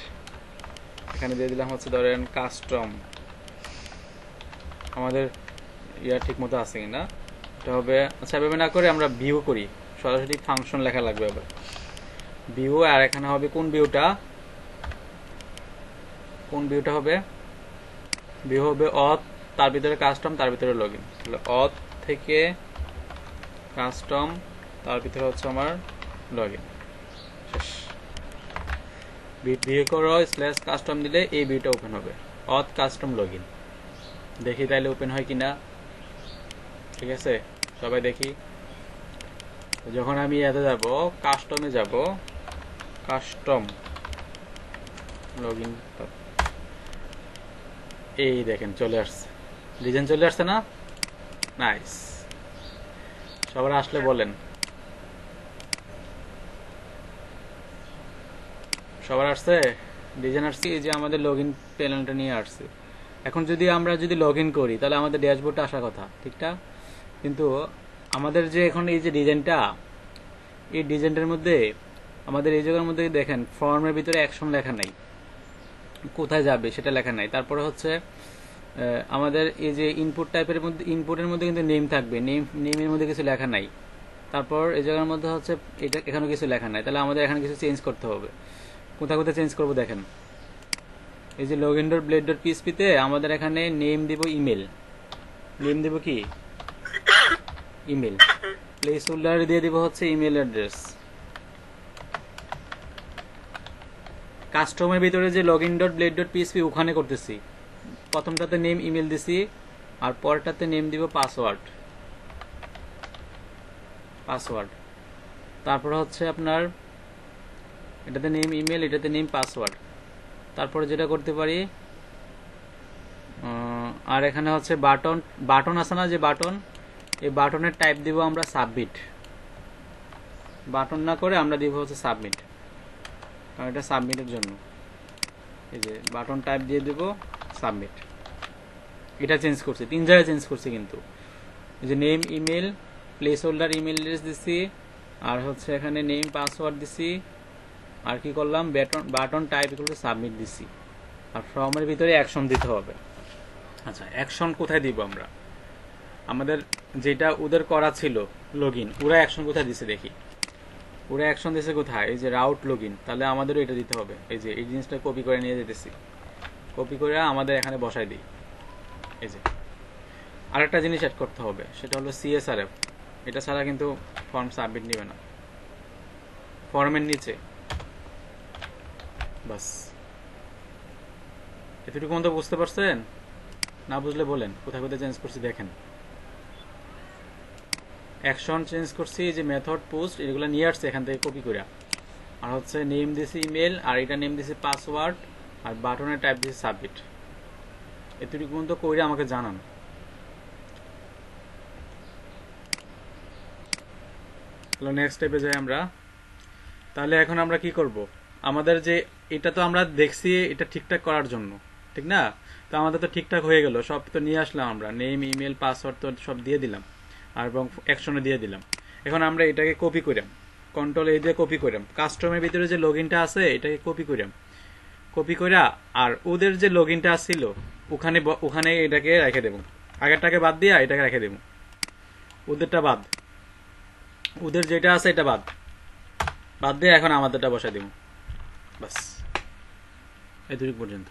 এখানে দিয়ে দিলাম হচ্ছে ধরেন কাস্টম, আমাদের ঠিক মতো আছে কিনা এটা হবে। আচ্ছা, এভাবে না করে আমরা ভিউ করি, সরাসরি ফাংশন লেখা লাগবে। আবার ভিউ, আর এখানে হবে কোন ভিউটা হবে? ভিউ হবে অথ, তার ভিতরে কাস্টম, তার ভিতরে লগইন। তাহলে অথ থেকে কাস্টম, তার ভিতরে হচ্ছে আমার লগইন। শেষ। ভিউ করো /কাস্টম দিলে এই ভিউটা ওপেন হবে, অথ কাস্টম লগইন। দেখি তাইলে ওপেন হয় কিনা। ঠিক আছে, সবাই দেখি। যখন আমি এতে যাব, কাস্টমে যাব, কাস্টম লগইন, এই দেখেন চলে আসছে, ডিজাইন চলে আসছে না? নাইস। সবার আসলে বলেন, সবার আসছে ডিজাইন আসছে, এই যে আমাদের লগইন প্যানেলটা নিয়ে আসছে। এখন যদি আমরা লগ ইন করি তাহলে আমাদের ড্যাশবোর্ডটা আসার কথা, ঠিকঠাক? কিন্তু আমাদের যে এখন এই যে ডিজাইনটা, এই ডিজাইনটার মধ্যে আমাদের এই জায়গার মধ্যে দেখেন ফর্মের ভিতরে অ্যাকশন লেখা নাই, কোথায় যাবে সেটা লেখা নাই। তারপরে হচ্ছে আমাদের এই যে ইনপুট টাইপের মধ্যে, ইনপুটের মধ্যে কিন্তু নেম থাকবে, নেমের মধ্যে কিছু লেখা নাই। তারপর এই জায়গার মধ্যে হচ্ছে এটা, এখানেও কিছু লেখা নাই। তাহলে আমাদের এখানে কিছু চেঞ্জ করতে হবে। কোথায় কোথায় চেঞ্জ করবো দেখেন, এই যে লগইন ডট ব্লেড ডট পিএসপিতে আমাদের এখানে নেম দিব ইমেল, নেম দিব কি ইমেল, প্লেস হোল্ডার দিয়ে দিব হচ্ছে ইমেল অ্যাড্রেস। কাস্টমের ভিতরে যে login dot blade dot PSP ওখানে করতেছি, প্রথমটাতে নেম ইমেল দিছি, আর পরটাতে নেম দিব পাসওয়ার্ড। তারপরে হচ্ছে আপনার এটাতে নেম ইমেল, এটাতে নেম পাসওয়ার্ড। তারপরে যেটা করতে পারি, আর এখানে হচ্ছে বাটন আছে না, যে বাটন, এই বাটনের টাইপ দিব আমরা সাবমিট। বাটন না করে আমরা দিব হচ্ছে সাবমিট, কারণ এটা সাবমিটের জন্য। এই যে বাটন টাইপ দিয়ে দেব সাবমিট। এটা চেঞ্জ করছি, 3 জায়গায় চেঞ্জ করছি কিন্তু। এই যে name email, place holder email address দিছি, আর হচ্ছে এখানে নেম পাসওয়ার্ড দিছি, আর কি করলাম, বাটন টাইপ করে সাবমিট দিছি। আর ফর্মের ভিতরে অ্যাকশন দিতে হবে। আচ্ছা, অ্যাকশন কোথায় দিব আমরা? আমাদের যেটা ওদের করা ছিল লগইন, ওরা অ্যাকশন কোথায় দিছে দেখি। ওরা অ্যাকশন দিছে কোথায়, এই যে রাউট লগইন, তাহলে আমাদেরও এটা দিতে হবে। এই যে এই জিনিসটা কপি করে নিয়ে যেতেছি, কপি করে আমাদের এখানে বসাই দিই। এই যে আরেকটা জিনিস অ্যাড করতে হবে, সেটা হলো CSRF। এটা ছাড়া কিন্তু ফর্ম সাবমিট নেবে না। ফর্মের নিচে বাস এতটুকু মতো বুঝতে পারছেন? না বুঝলে বলেন, কোথায় কোথায় চেঞ্জ করছি দেখেন। অ্যাকশন চেঞ্জ করছি, যে মেথড পোস্ট এগুলো নিয়ে আসছে এখান থেকে কপি করে, আর হচ্ছে নেম দিছি ইমেল, আর এটা নেম দিছি পাসওয়ার্ড, আর বাটনের টাইপ দিছি সাবমিট। এতটুকু মতো করে আমাকে জানান। নেক্সট স্টেপে যাই আমরা। তাহলে এখন আমরা কি করব, আমাদের যে এটা তো আমরা দেখছি এটা ঠিকঠাক করার জন্য, ঠিক না? তো আমাদের তো ঠিকঠাক হয়ে গেল, সব তো নিয়ে আসলাম আমরা, নেম ইমেল পাসওয়ার্ড তো সব দিয়ে দিলাম, আর এবং অ্যাকশনে দিয়ে দিলাম। এখন আমরা এটাকে কপি করাম, কন্ট্রোল এই দিয়ে কপি করাম। কাস্টমের ভিতরে যে লগইনটা আছে এটাকে কপি করাম, কপি করা, আর ওদের যে লগইনটা আসছিল ওখানে এটাকে রেখে দেব। আগেরটাকে বাদ দিয়ে এটাকে রেখে দেব, ওদেরটা বাদ, ওদের যেটা আছে এটা বাদ দিয়ে এখন আমাদেরটা বসাই দিব। বাস এতটুকু পর্যন্ত।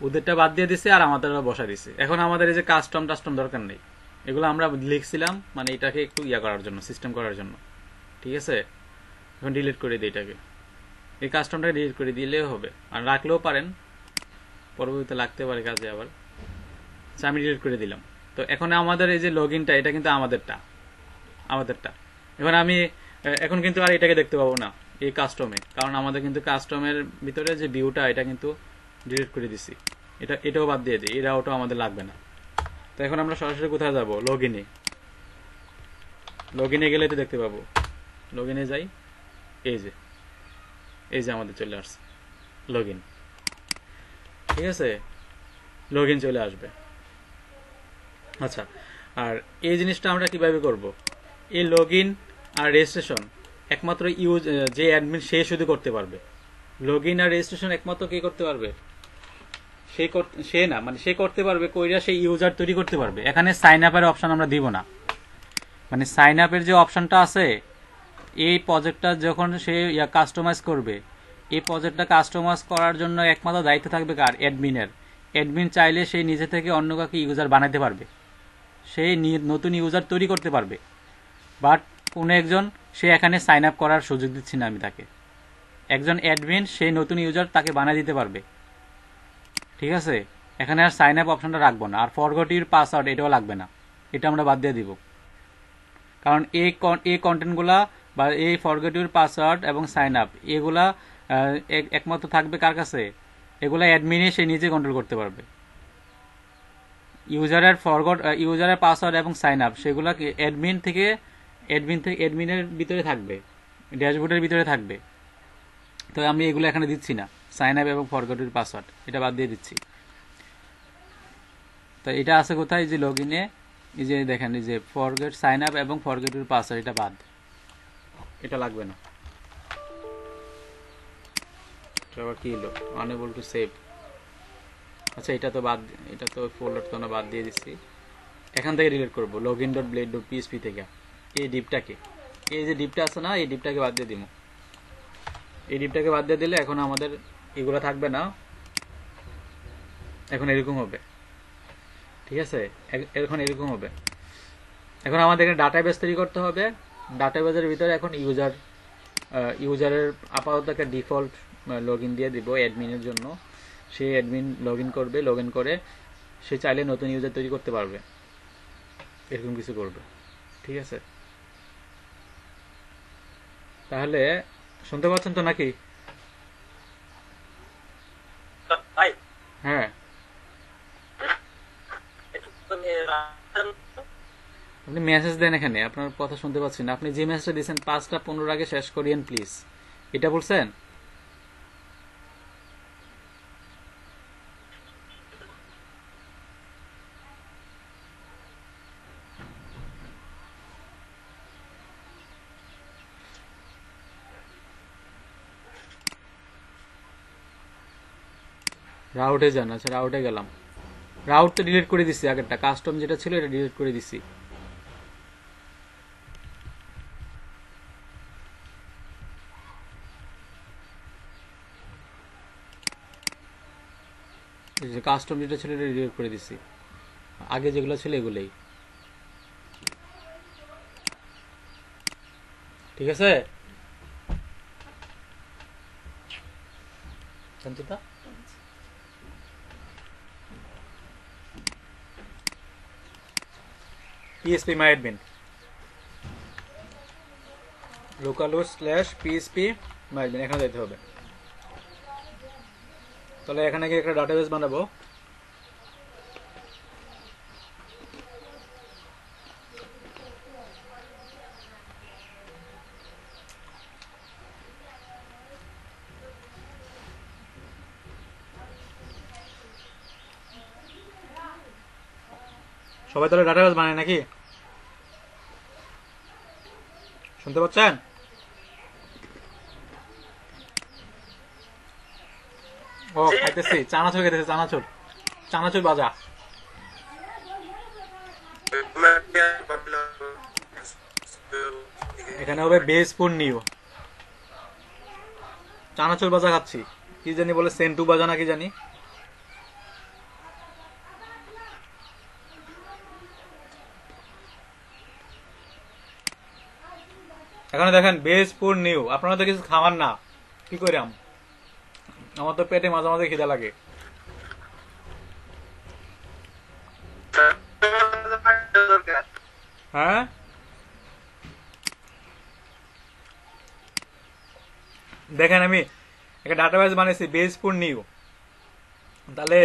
ওদেরটা বাদ দিয়ে দিছে আর আমাদেরটা বসাই দিছে। এখন আমাদের এই যে কাস্টম দরকার নেই, এগুলো আমরা লিখছিলাম মানে এটাকে একটু করার জন্য, সিস্টেম করার জন্য, ঠিক আছে? এখন ডিলিট করে দিই এটাকে, এই কাস্টমটাকে ডিলিট করে দিলেও হবে, আর রাখলেও পারেন, পরবর্তীতে লাগতে পারে কাজে আবার। আমি ডিলিট করে দিলাম। তো এখন আমাদের এই যে লগইনটা, এটা কিন্তু আমাদেরটা। এখন কিন্তু আর এটাকে দেখতে পাবো না এই কাস্টমে, কারণ আমাদের কিন্তু কাস্টমের ভিতরে যে ভিউটা এটা কিন্তু ডিলিট করে দিছি। এটাও বাদ দিয়ে দিই, ওটাও আমাদের লাগবে না। তো এখন আমরা সরাসরি কোথায় যাব, লগইনে গেলে তো দেখতে পাবো। লগইনে যাই, এই যে আমাদের চলে আসছে লগইন, ঠিক আছে? লগইন চলে আসবে। আচ্ছা, আর এই জিনিসটা আমরা কিভাবে করব? এই লগইন আর রেজিস্ট্রেশন একমাত্র যে অ্যাডমিন সে শুধু করতে পারবে। লগইন আর রেজিস্ট্রেশন একমাত্র কে করতে পারবে? সে করতে পারবে কইরা সেই ইউজার তৈরি করতে পারবে। এখানে সাইন আপের অপশন আমরা দিব না। মানে সাইন আপের যে অপশনটা আছে, এই প্রজেক্টটা যখন সে কাস্টমাইজ করবে, এই প্রজেক্টটা কাস্টমাইজ করার জন্য একমাত্র দায়িত্ব থাকবে কার? অ্যাডমিনের। অ্যাডমিন চাইলে সে নিজে থেকে অন্য কাউকে ইউজার বানাতে পারবে, সে নতুন ইউজার তৈরি করতে পারবে। বাট কোনো একজন, সে এখানে সাইন আপ করার সুযোগ দিচ্ছি না আমি তাকে। একজন অ্যাডমিন সেই নতুন ইউজার তাকে বানিয়ে দিতে পারবে, ঠিক আছে? এখানে আর সাইন আপ অপশনটা রাখবো না, আর ফরগট ইউর পাসওয়ার্ড এটাও লাগবে না, এটা আমরা বাদ দিয়ে দিব। কারণ এই কন্টেন্টগুলা বা এই ফরগেট ইউর পাসওয়ার্ড এবং সাইন আপ এগুলা একমাত্র থাকবে কার কাছে? এগুলা অ্যাডমিনে সে নিজে কন্ট্রোল করতে পারবে। ইউজারের পাসওয়ার্ড এবং সাইন আপ সেগুলা অ্যাডমিনের ভিতরে থাকবে, ড্যাশবোর্ডের ভিতরে থাকবে। তো আমি এগুলো এখানে দিচ্ছি না, সাইন আপ এবং ফরগেট ইউর পাসওয়ার্ড এটা বাদ দিয়ে দিচ্ছি। তো এটা আছে কোথায়? যে লগ ইনে, এই যে দেখেন এই যে ফরগেট সাইন আপ এবং ফরগেট ইউর পাসওয়ার্ড এটা বাদ, এটা লাগবে না। আবার কি হলো? Unable to save. আচ্ছা এটা তো বাদ, এটা তো ফোল্ডার তো না বাদ দিয়ে দিচ্ছি। এখান থেকে ডিলিট করবো login.blade.php থেকে এই ডিপটাকে, এই যে ডিপটা আছে না, এই ডিপটাকে বাদ দিয়ে দিব। এই ডিপটাকে বাদ দিয়ে দিলে এখন আমাদের এগুলো থাকবে না, এখন এরকম হবে। ঠিক আছে, এখন এরকম হবে। এখন আমাদের এখানে ডাটাবেস তৈরি করতে হবে। ডাটাবেসের ভিতরে এখন ইউজারের আপাতত একটা ডিফল্ট লগ ইন দিয়ে দিব অ্যাডমিনের জন্য। সে অ্যাডমিন লগ ইন করবে, লগ ইন করে সে চাইলে নতুন ইউজার তৈরি করতে পারবে, এরকম কিছু করবে। ঠিক আছে, তাহলে শুনতে পাচ্ছেন তো নাকি? ভাই হ্যাঁ, একটু তুমি আপনি মেসেজ দেন, এখানে আপনার কথা শুনতে পাচ্ছি না। আপনি যে মেসেজটা দিয়েছেন 5:15 আগে শেষ করিয়েন প্লিজ, এটা বলছেন? রাউটে যান। আচ্ছা রাউটে গেলাম, রাউট তো ডিলিট করে দিচ্ছি, আগেরটা কাস্টম যেটা ছিল এটা ডিলিট করে দিচ্ছি। কাস্টম যেটা ছিল এটা ডিলিট করে দিচ্ছি, আগে যেগুলো ছিল এগুলোই। ঠিক আছে, সন্ততা PHP myadmin localhost/PHP myadmin এখানে যেতে হবে। তাহলে এখানে গিয়ে একটা ডাটাবেস বানাবো। সবাই তাহলে ডাটাবেস বানায় নাকি? শুনতে পাচ্ছেন? ও খাইতেছি, চানাচুর খেতেছি, চানাচুর, চানাচুর বাজা। এখানে হবে বেসপুর নিউ, চানাচুর বাজা খাচ্ছি। কি জানি বলে, সেন্টু বাজা না কি জানি। এখানে দেখেন বেসপুর নিউ। আপনারা তো কিছু খাওয়ান না, কি করিম? আমার তো পেটে মাঝে মাঝে খিদা লাগে। হ্যাঁ, দেখেন আমি একটা ডাটাবেস বানিয়েছি বেসপুর নিউ। তাহলে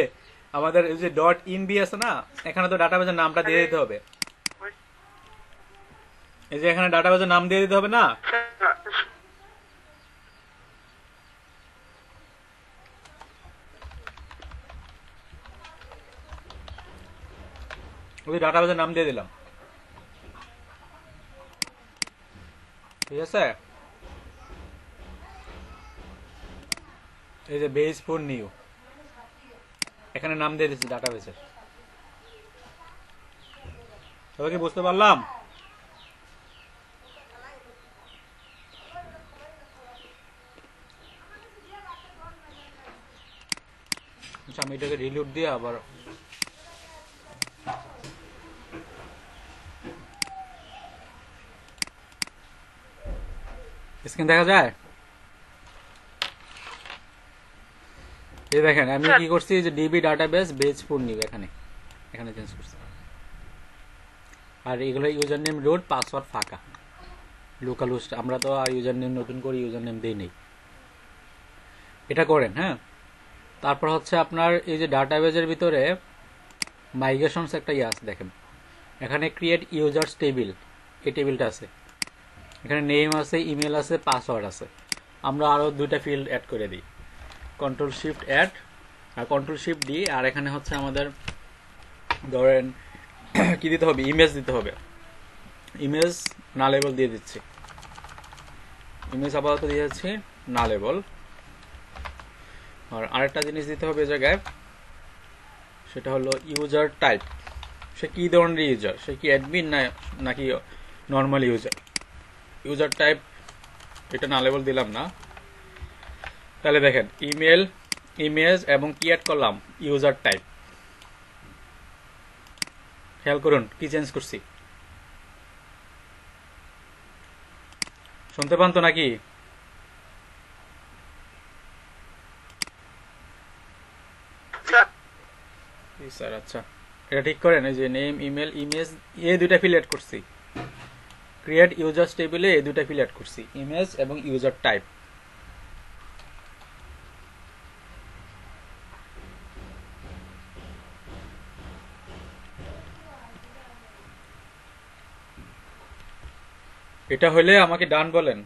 আমাদের এই যে .inb আছে না, এখানে তো ডাটাবেসের নামটা দিয়ে দিতে হবে। এই যে এখানে ডাটাবেসের নাম দিয়ে দিতে হবে না? ওই ডাটাবেসের নাম দিয়ে দিলাম। ঠিক আছে, এই যে বেসপুর নিউ, এখানে নাম দিয়ে দিচ্ছি ডাটাবেসের। সবাইকে বুঝতে পারলাম? আচ্ছা আমি এটাকে রিলোড দিয়ে আবার স্ক্রিন দেখা যায়। এই দেখেন আমি কি করছি, যে ডিবি ডাটাবেস বেসপুর নিউ এখানে চেঞ্জ করছি। আর এগুলো ইউজার নেম রোড, পাসওয়ার্ড ফাঁকা, লোকাল হোস্ট আমরা তো ইউজার নেম নতুন করে ইউজার নেম দিই নেই, এটা করেন। হ্যাঁ, তারপর হচ্ছে আপনার এই যে ডাটাবেজের ভিতরে মাইগ্রেশনস একটা ইয়ে আছে দেখেন, এখানে ক্রিয়েট ইউজার্স টেবিল, এই টেবিলটা আছে, এখানে নেম আছে, ইমেল আছে, পাসওয়ার্ড আছে। আমরা আরও 2টা ফিল্ড অ্যাড করে দিই, কন্ট্রোল শিফট অ্যাড আর কন্ট্রোল শিফট ডি। আর এখানে হচ্ছে আমাদের ধরেন কি দিতে হবে, ইমেজ দিতে হবে। ইমেজ নালেবল দিয়ে দিচ্ছি, ইমেজ আপাতত দিয়ে যাচ্ছি নালেবল। আর আরেকটা জিনিস দিতে হবে এই জায়গায়, সেটা হলো ইউজার টাইপ। সে কি ধরনের ইউজার, সে কি অ্যাডমিন নাকি নর্মাল ইউজার। ইউজার টাইপ এটা নালেবল দিলাম না। তাহলে দেখেন ইমেল, ইমেজ এবং কি অ্যাড করলাম, ইউজার টাইপ। খেয়াল করুন কি চেঞ্জ করছি, শুনতে পান তো নাকি? স্যার আচ্ছা, এটা ঠিক করেন। এই যে নেম, ইমেল, ইমেজ, এই 2টা ফিল্ড অ্যাড করছি। ক্রিয়েট ইউজার্স টেবিলে এই 2টা ফিল্ড অ্যাড করছি, ইমেজ এবং ইউজার টাইপ। এটা হলে আমাকে ডান বলেন।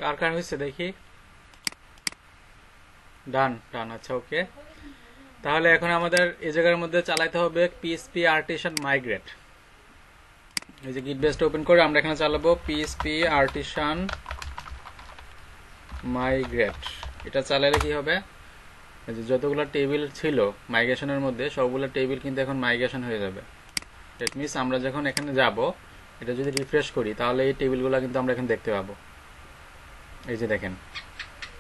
কার কার হয়েছে দেখি, ডান ডান, আচ্ছা ওকে। তাহলে এখন আমাদের এই জায়গার মধ্যে চালাইতে হবে পিএসপি আর্টিসান মাইগ্রেট। এই যে গিট বেসটা ওপেন করে আমরা এখানে চালাবো পিএসপি আর্টিসান মাইগ্রেট। এটা চালালে কি হবে, এই যে যতগুলো টেবিল ছিল মাইগ্রেশনের মধ্যে সবগুলো টেবিল কিন্তু এখন মাইগ্রেশন হয়ে যাবে। দ্যাট মিনস আমরা যখন এখানে যাব, এটা যদি রিফ্রেশ করি তাহলে এই টেবিলগুলো কিন্তু আমরা এখানে দেখতে পাবো। এই যে দেখেন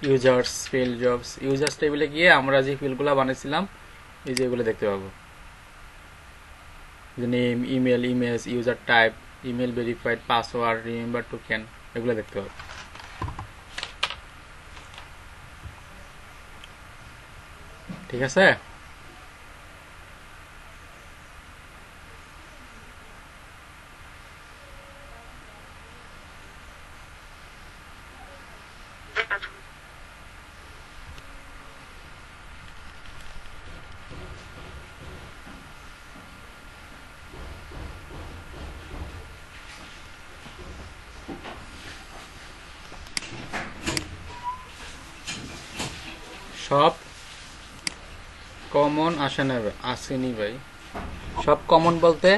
ইউজার্স, ফিল্ড, জবস। ইউজার্স টেবিলে গিয়ে আমরা যে ফিল্ডগুলো বানিয়েছিলাম এই যে এগুলো দেখতে পাবো, name, email, image, user type, email verified, password, remember token, এগুলো দেখতে পাবো। ঠিক আছে, সব কমন আসে না, আসেনি ভাই। সব কমন বলতে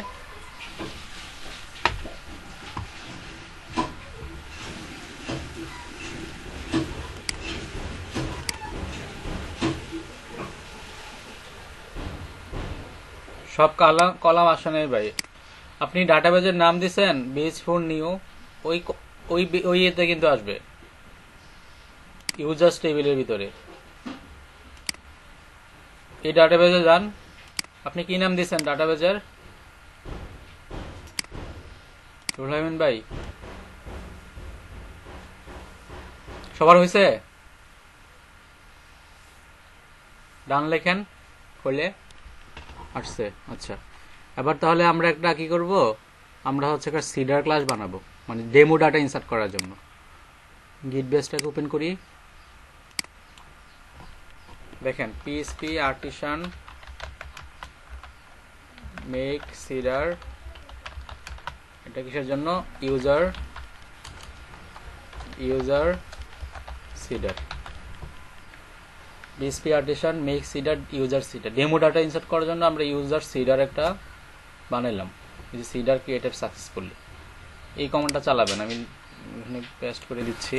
সব কলাম আসে নাই ভাই। আপনি ডাটাবেজের নাম দিছেন বেজ ফর নিউ, ওই ওই ওই ইয়েতে কিন্তু আসবে ইউজার্স টেবিলের ভিতরে। এই ডাটাবেজে যান, আপনি কি নাম দিয়েছেন ডাটাবেজের? রুলাইমিন ভাই, সবার হয়েছে? ডান লেখেন হলে আসছে। আচ্ছা, এবার তাহলে আমরা একটা কি করব, আমরা হচ্ছে একটা সিডার ক্লাস বানাবো, মানে ডেমো ডাটা ইনসার্ট করার জন্য। গিট বেসটাকে ওপেন করি, দেখেন পিএসপি আর্টিসান মেক সিডার। এটা কিসের জন্য? User seeder. PHP artisan make seeder user seeder. Demo data insert করার জন্য আমরা ইউজার সিডার একটা বানাইলাম। এই যে সিডার ক্রিয়েটেড সাকসেসফুলি, এই কমান্ডটা চালাবেন। আমি এখানে পেস্ট করে দিচ্ছি,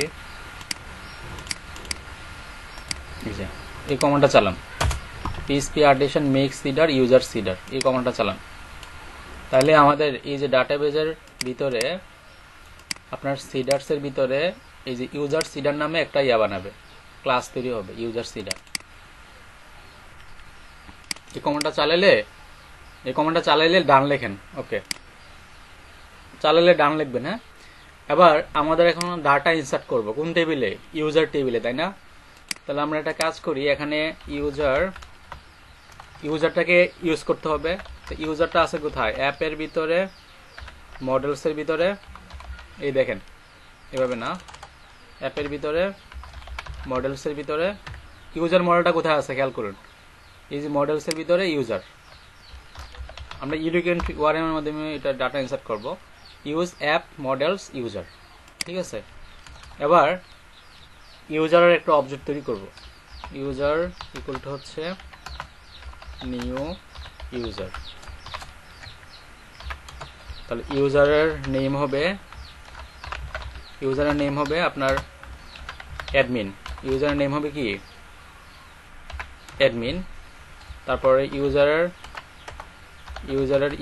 এই কমান্ডটা চালান, PHP artisan make seeder user seeder, এই কমান্ডটা চালান। তাহলে আমাদের এই যে ডাটাবেজের ভিতরে আপনার সিডার্সের ভিতরে এই যে ইউজার সিডার নামে একটা ইয়া বানাবে, ক্লাস তৈরি হবে ইউজার সিডার। এই কমান্ডটা চালাইলে ডান লেখেন, ওকে, চালাইলে ডান লিখবেন। হ্যাঁ, এবার আমাদের এখন ডাটা ইনসার্ট করব কোন টেবিলে? ইউজার টেবিলে, তাই না? তাহলে আমরা একটা কাজ করি, এখানে ইউজারটাকে ইউজ করতে হবে। তো ইউজারটা আছে কোথায়? অ্যাপের ভিতরে, মডেলসের ভিতরে, এই দেখেন এভাবে না, অ্যাপের ভিতরে, মডেলসের ভিতরে। ইউজার মডেলটা কোথায় আছে খেয়াল করুন, এই যে মডেলসের ভিতরে ইউজার। আমরা ইউনিকেন্ট ওয়ার্ম এর মাধ্যমে এটা ডাটা ইনসার্ট করব, ইউজ অ্যাপ মডেলস ইউজার, ঠিক আছে? এবার ইউজারের একটা অবজেক্ট তৈরি করব, ইউজার ইকুয়াল টু হচ্ছে নিউ ইউজার। তাহলে ইউজারের নেম হবে আপনার অ্যাডমিন। ইউজারের নেম হবে কি? অ্যাডমিন। তারপরে ইউজারের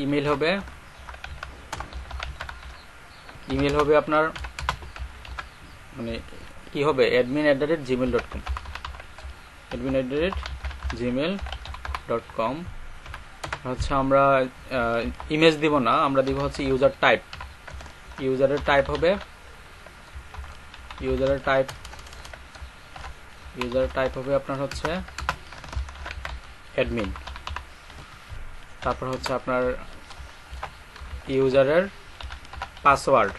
ইমেল হবে আপনার মানে কি হবে? admin@gmail.com, admin@gmail.com। হচ্ছে আমরা ইমেজ দিব না, আমরা দিব হচ্ছে ইউজার টাইপ। ইউজারের টাইপ হবে আপনার হচ্ছে অ্যাডমিন। তারপর হচ্ছে আপনার ইউজারের পাসওয়ার্ড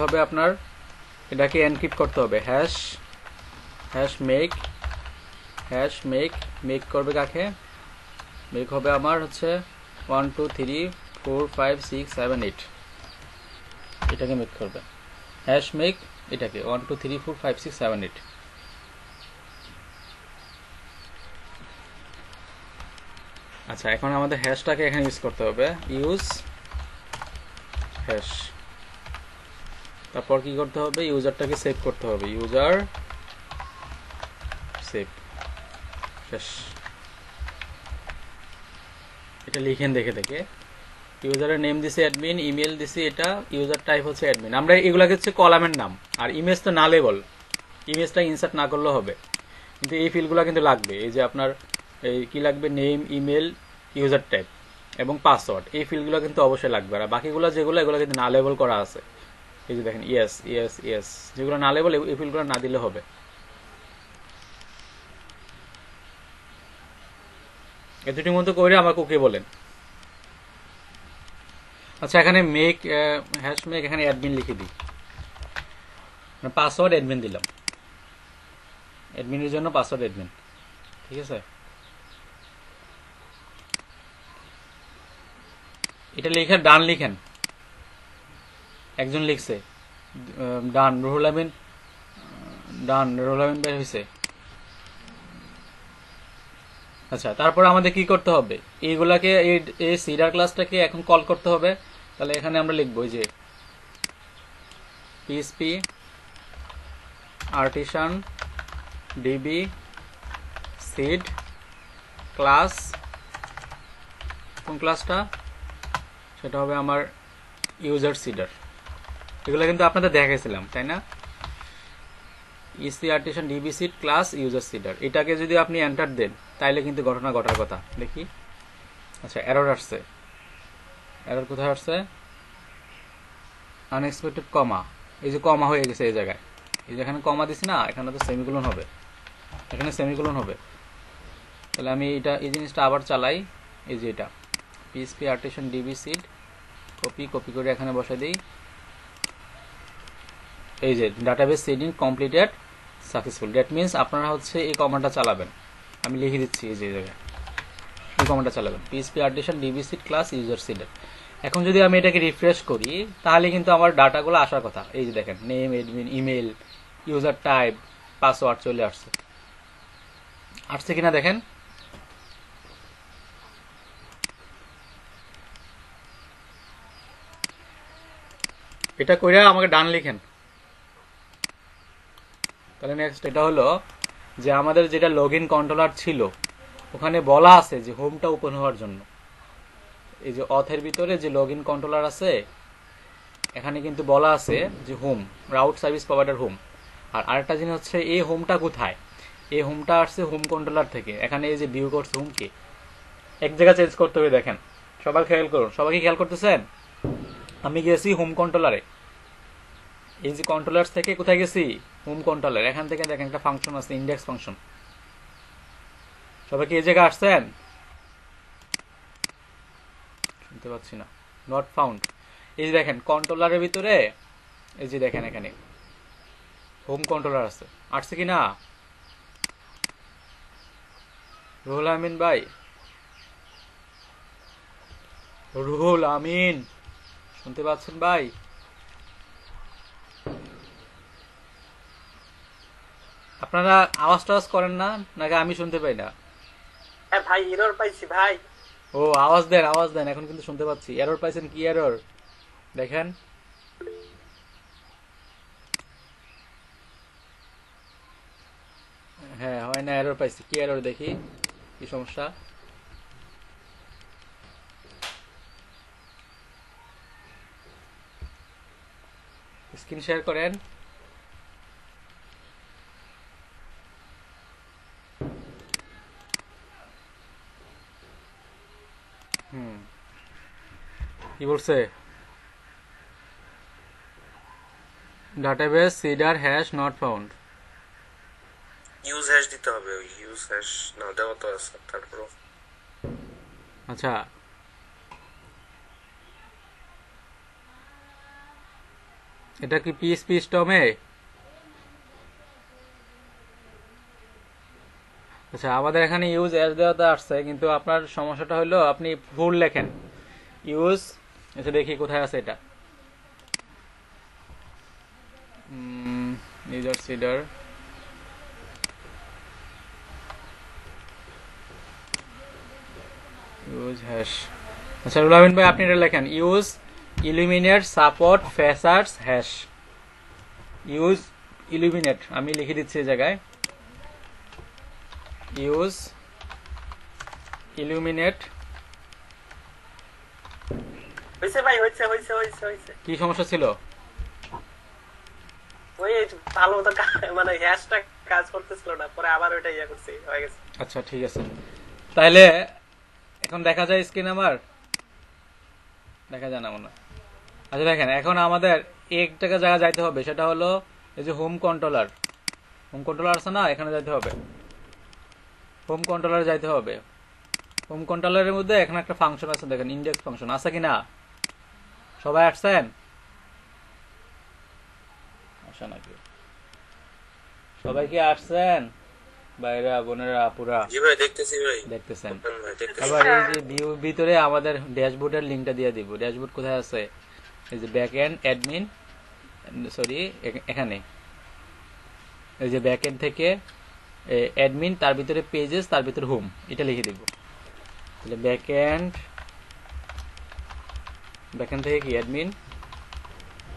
হবে আপনার, এটাকে এনক্রিপ্ট করতে হবে, মেক করবে কাকে? মেক হবে আমার হচ্ছে 1 2 3 4 5 6 7 8, এটাকে মেক করবে, মেক এটাকে 1 2 3 4 5 6 7 8। আচ্ছা, এখন আমাদের হ্যাশটাকে এখানে ইউজ করতে হবে, ইউজ হ্যাশ। তারপর কি করতে হবে? ইউজারটাকে সেভ করতে হবে, ইউজার সেভ, শেষ। এটা লিখেন দেখে। ইউজারের নেম দিছে অ্যাডমিন, ইমেল দিছি এটা, ইউজার টাইপ হচ্ছে অ্যাডমিন। আমরা এগুলা হচ্ছে কলামের নাম, আর ইমেজ তো না লেবল, ইমেজটা ইনসার্ট না করলেও হবে, কিন্তু এই ফিল্ডগুলো কিন্তু লাগবে। এই যে আপনার এই কি লাগবে? নেম, ইমেল, ইউজার টাইপ এবং পাসওয়ার্ড, এই ফিল্ডগুলো কিন্তু অবশ্যই লাগবে। আর বাকিগুলো এগুলো কিন্তু না লেবল করা আছে। এই যে দেখেন ইয়েস, যেগুলো না লেবল এই ফিল্ডগুলো না দিলে হবে। এ দুটির মধ্যে করে আমাকে ওকে বলেন। আচ্ছা, এখানে মেক এখানে অ্যাডমিন লিখে দিই, পাসওয়ার্ড অ্যাডমিন দিলাম, অ্যাডমিনের জন্য পাসওয়ার্ড অ্যাডমিন, ঠিক আছে? এটা লিখে ডান লিখেন, একজন লিখছে ডান, রুহুল আমিন বের হয়েছে। আচ্ছা, তারপর আমাদের কি করতে হবে? এইগুলাকে এই সিডার ক্লাসটাকে এখন কল করতে হবে। তাহলে এখানে আমরা লিখবো যে PHP artisan db seed class, কোন ক্লাসটা? সেটা হবে আমার ইউজার সিডার। এগুলো কিন্তু আপনাদের দেখাইছিলাম, তাই না? EC artisan db seed class user seeder, এটাকে যদি আপনি এন্টার দেন তাইলে কিন্তু ঘটনা ঘটার কথা। দেখি, আচ্ছা, এরর আসছে। এরর কোথায় আসছে? আনএক্সপেক্টেড কমা, এই যে কমা হয়ে গেছে এই জায়গায়, এই যেখানে কমা দিছি না, এখানে তো সেমিকোলন হবে, এখানে সেমিকোলন হবে। তাহলে আমি এই জিনিসটা আবার চালাই, এই যে এটা PHP artisan db seed copy করে এখানে বসাই দিই। এই যে database shedding completed successful, that means আপনারা হচ্ছে এই কমান্ডটা চালাবেন। আমি লিখে দিচ্ছি, এই যে জায়গায় এই কমান্ডটা চালাবেন, PHP artisan db seed class user seeder. এখন যদি আমি এটাকে রিফ্রেশ করি তাহলে কিন্তু আমার ডাটাগুলো আসার কথা। এই যে দেখেন, name, admin, email, user type, password চলে আসছে কিনা দেখেন। এটা কইরা আমাকে ডান লিখেন। তাহলে নেক্সট এটা হলো যে আমাদের যেটা লগইন কন্ট্রোলার ছিল ওখানে বলা আছে যে হোমটা ওপেন হওয়ার জন্য, এই যে অথের ভিতরে যে লগইন কন্ট্রোলার আছে এখানে কিন্তু বলা আছে যে home, route service provider home. আর আরেকটা জিনিস হচ্ছে এই হোমটা কোথায়, এই হোমটা আসছে হোম কন্ট্রোলার থেকে। এখানে এই যে ভিউ করছে হোমকে এক জায়গায় চেঞ্জ করতে হবে। দেখেন সবাই খেয়াল করুন, সবাই কি খেয়াল করতেছেন? আমি গেছি হোম কন্ট্রোলারে, এই যে কন্ট্রোলার থেকে কোথায় গেছি, হোম কন্ট্রোলার। এখান থেকে দেখেন একটা ফাংশন আছে ইন্ডেক্স ফাংশন। সবাই কি এই জায়গায় আসছেন? শুনতে পাচ্ছি না, নট ফাউন্ড। এই যে দেখেন কন্ট্রোলারের ভিতরে, এই যে দেখেন এখানে হোম কন্ট্রোলার আছে, আসছে কি না? রুহুল আমিন ভাই, রুহুল আমিন শুনতে পাচ্ছেন ভাই? আপনারা আওয়াজ টাওয়াজ করেন না নাকি আমি শুনতে পাই না? হ্যাঁ ভাই, এরর পাইছি ভাই। ও আওয়াজ দেন, আওয়াজ দেন, এখন কিন্তু শুনতে পাচ্ছি। এরর পাইছেন? কি এরর দেখেন? হ্যাঁ হয় না, এরর পাইছি। কি এরর দেখি, কি সমস্যা? স্ক্রিন শেয়ার করেন। কি বলছে? Database seeder hash not found. Use hash দিতে হবে, ওই ইউজ হ্যাশ না দেওয়া তো আছে। তারপর আচ্ছা এটা কি পিএইচপি স্টমে? আচ্ছা আমাদের এখানে ইউজ অ্যাজ দেওয়াতে আসছে, কিন্তু আপনার সমস্যাটা হলো আপনি ভুল লেখেন ইউজ। আচ্ছা দেখি কোথায় আছে এটা, ইউজার সিডার ইউজ হ্যাশ। আচ্ছা রুলামিন ভাই আপনি এটা লেখেন use illuminate support facers hash. Use illuminate আমি লিখে দিচ্ছি এই জায়গায়, ইউজ ইলুমিনেট। হয়েছে ভাই, হয়েছে হয়েছে হয়েছে হয়েছে। কি সমস্যা ছিল? ওই ভালো মতো মানে হ্যাশটা কাজ করতেছিল না, পরে আবার ওইটা ইয়া করছি, হয়ে গেছে। আচ্ছা ঠিক আছে, তাহলে এখন দেখা যায় স্ক্রিন আমার? দেখা যায় না মনে হয়। আচ্ছা দেখেন এখন আমাদের একটা জায়গা যাইতে হবে, সেটা হলো এই যে হোম কন্ট্রোলার। হোম কন্ট্রোলার আছে না, এখানে যাইতে হবে, হোম কন্ট্রোলারে যাইতে হবে। হোম কন্ট্রোলারের মধ্যে এখানে একটা ফাংশন আছে দেখেন, ইন্ডেক্স ফাংশন আছে কিনা? সবাই আসছেন? আসা নাকি সবাই কি আসছেন? ভাইরা বোনেরা আপুরা জি ভাই দেখতেছি ভাই, দেখতেছেন? ভাই দেখতেছি। আবার এই যে ভিউ ভিতরে আমাদের ড্যাশবোর্ডের লিংকটা দিয়ে দিব। ড্যাশবোর্ড কোথায় আছে? এই যে ব্যাক এন্ড অ্যাডমিন, সরি এখানে এই যে ব্যাক এন্ড থেকে অ্যাডমিন, তার ভিতরে পেজেস, তার ভিতরে হোম, এটা লিখে দিব। তাহলে ব্যাক এন্ড থেকে কি অ্যাডমিন,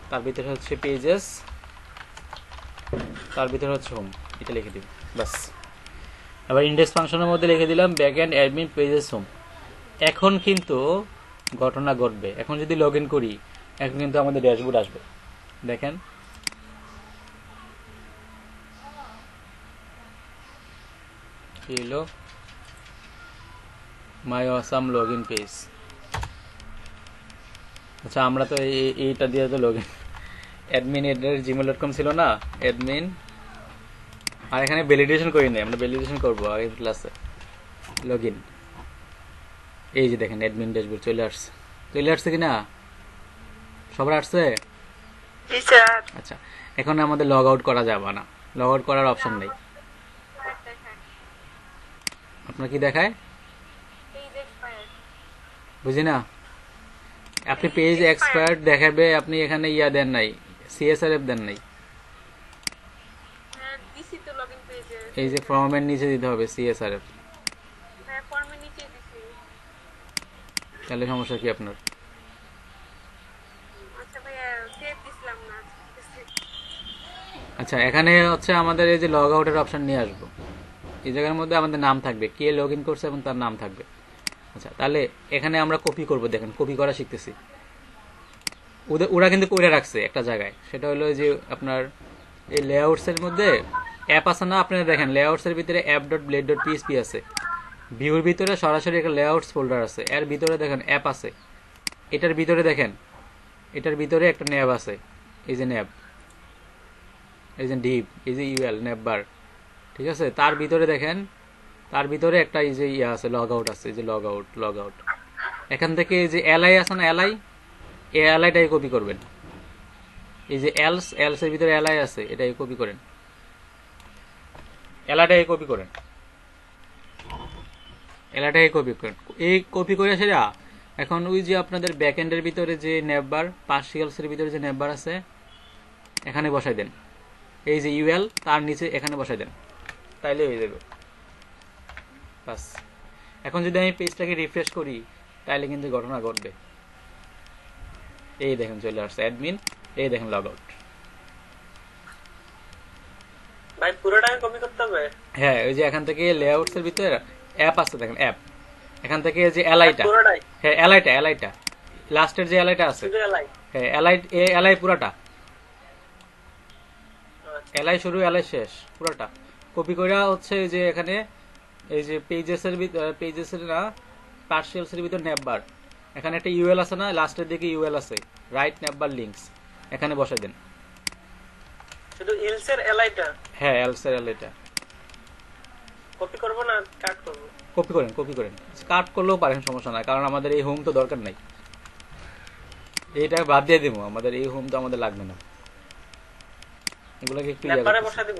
তার ভিতরে হচ্ছে পেজেস, তার ভিতরে হচ্ছে হোম, এটা লিখে দিব বাস। আবার ইন্ডেক্স ফাংশনের মধ্যে লিখে দিলাম back end admin pages home. এখন কিন্তু ঘটনা ঘটবে, এখন যদি লগ ইন করি এখন কিন্তু আমাদের ড্যাশবোর্ড আসবে। দেখেন কি হলো, মাই অসাম লগ ইন পেজ। আচ্ছা আমরা তো এইটা দিয়ে তো লগ ইন, অ্যাডমিন gmail.com ছিল না, অ্যাডমিন। আর এখানে ভ্যালিডেশন করি নাই, আমরা ভ্যালিডেশন করবো আগের ক্লাসে। লগ ইন, এই যে দেখেন অ্যাডমিন ড্যাশবোর্ড চলে আসছে। চলে আসছে কিনা? সবার আসছে? জি স্যার। আচ্ছা এখন আমাদের লগ আউট করা যাবে না, লগ আউট করার অপশন নেই। আপনার কি দেখায় বুঝি না? আপনি পেজ এক্সপায়ার্ড দেখাবে, আপনি এখানে ইয়া দেন নাই, সিএসআরএফ দেন নাই। এই যে ফর্মের নিচে দিতে হবে সিএসআরএফ। তাহলে সমস্যা কি আপনার? আচ্ছা এখানে হচ্ছে আমাদের এই যে লগ আউটের অপশন নিয়ে আসবো, এই জায়গার মধ্যে আমাদের নাম থাকবে, কে লগ ইন করছে এবং তার নাম থাকবে। আচ্ছা তাহলে এখানে আমরা কপি করব, দেখেন কপি করা শিখতেছি। ওরা কিন্তু করে রাখছে একটা জায়গায়, সেটা হলো যে আপনার এই লেআউটস এর মধ্যে অ্যাপ আছে না, আপনারা দেখেন লেআউটস এর ভিতরে app.blade.php আছে, ভিউর ভিতরে সরাসরি একটা লেআউটস ফোল্ডার আছে, এর ভিতরে দেখেন অ্যাপ আছে, এটার ভিতরে দেখেন, এটার ভিতরে একটা ন্যাব আছে, এই যে ন্যাব, এই যে ডিপ, এই যে ইউএল ন্যাব বার, ঠিক আছে। তার ভিতরে দেখেন, তার ভিতরে একটা এই যে ইয়ে আছে, লগ আউট আছে, এই যে লগ আউট। এখান থেকে এই যে এলআই আছে না, এলআই, এই এলআইটাই কপি করবেন, এই যে এলস এর ভিতরে এলআই আছে, এটাই কপি করেন, এলআইটাই কপি করেন, এলআইটাই কপি করেন। এই কপি করে সেটা এখন ওই যে আপনাদের ব্যাকএন্ডের ভিতরে যে নেববার, পার্সিয়ালস এর ভিতরে যে নেববার আছে, এখানে বসাই দেন, এই যে ইউএল তার নিচে এখানে বসাই দেন, তাইলে হয়ে যাবে বাস। এখন যদি আমি পেজটাকে রিফ্রেশ করি তাহলে কিন্তু ঘটনা ঘটবে, এই দেখেন চলে আসছে অ্যাডমিন, এই দেখেন লগ আউট। ভাই পুরোটাকে কপি করতে হবে? হ্যাঁ, ওই যে এখান থেকে লেআউটস এর ভিতরে অ্যাপ আছে দেখেন, অ্যাপ, এখান থেকে যে এলআইটা, পুরোটাই? হ্যাঁ এলআইটা লাস্টের যে এলআইটা আছে, শুধু এলআই? হ্যাঁ এলআই পুরাটা, এলআই শুরু এলআই শেষ পুরাটা কপি করে হচ্ছে এই যে এখানে এই যে পেজেসের না পার্সিয়ালস এর ভিতর নেববার, এখানে একটা ইউএল আছে না, লাস্টের দিকে ইউএল আছে, রাইট নেববার লিংকস, এখানে বসাই দেন। শুধু ইলসের এলআইটা? হ্যাঁ এলসের এলআইটা কপি করব না কাট করব? কপি করেন, কাট করলেও পারেন, সমস্যা নাই, কারণ আমাদের এই হোম তো দরকার নাই, এইটা বাদ দিয়ে দিব, আমাদের এই হোম তো আমাদের লাগবে না, এগুলোকে একটু নেপারে বসা দিব।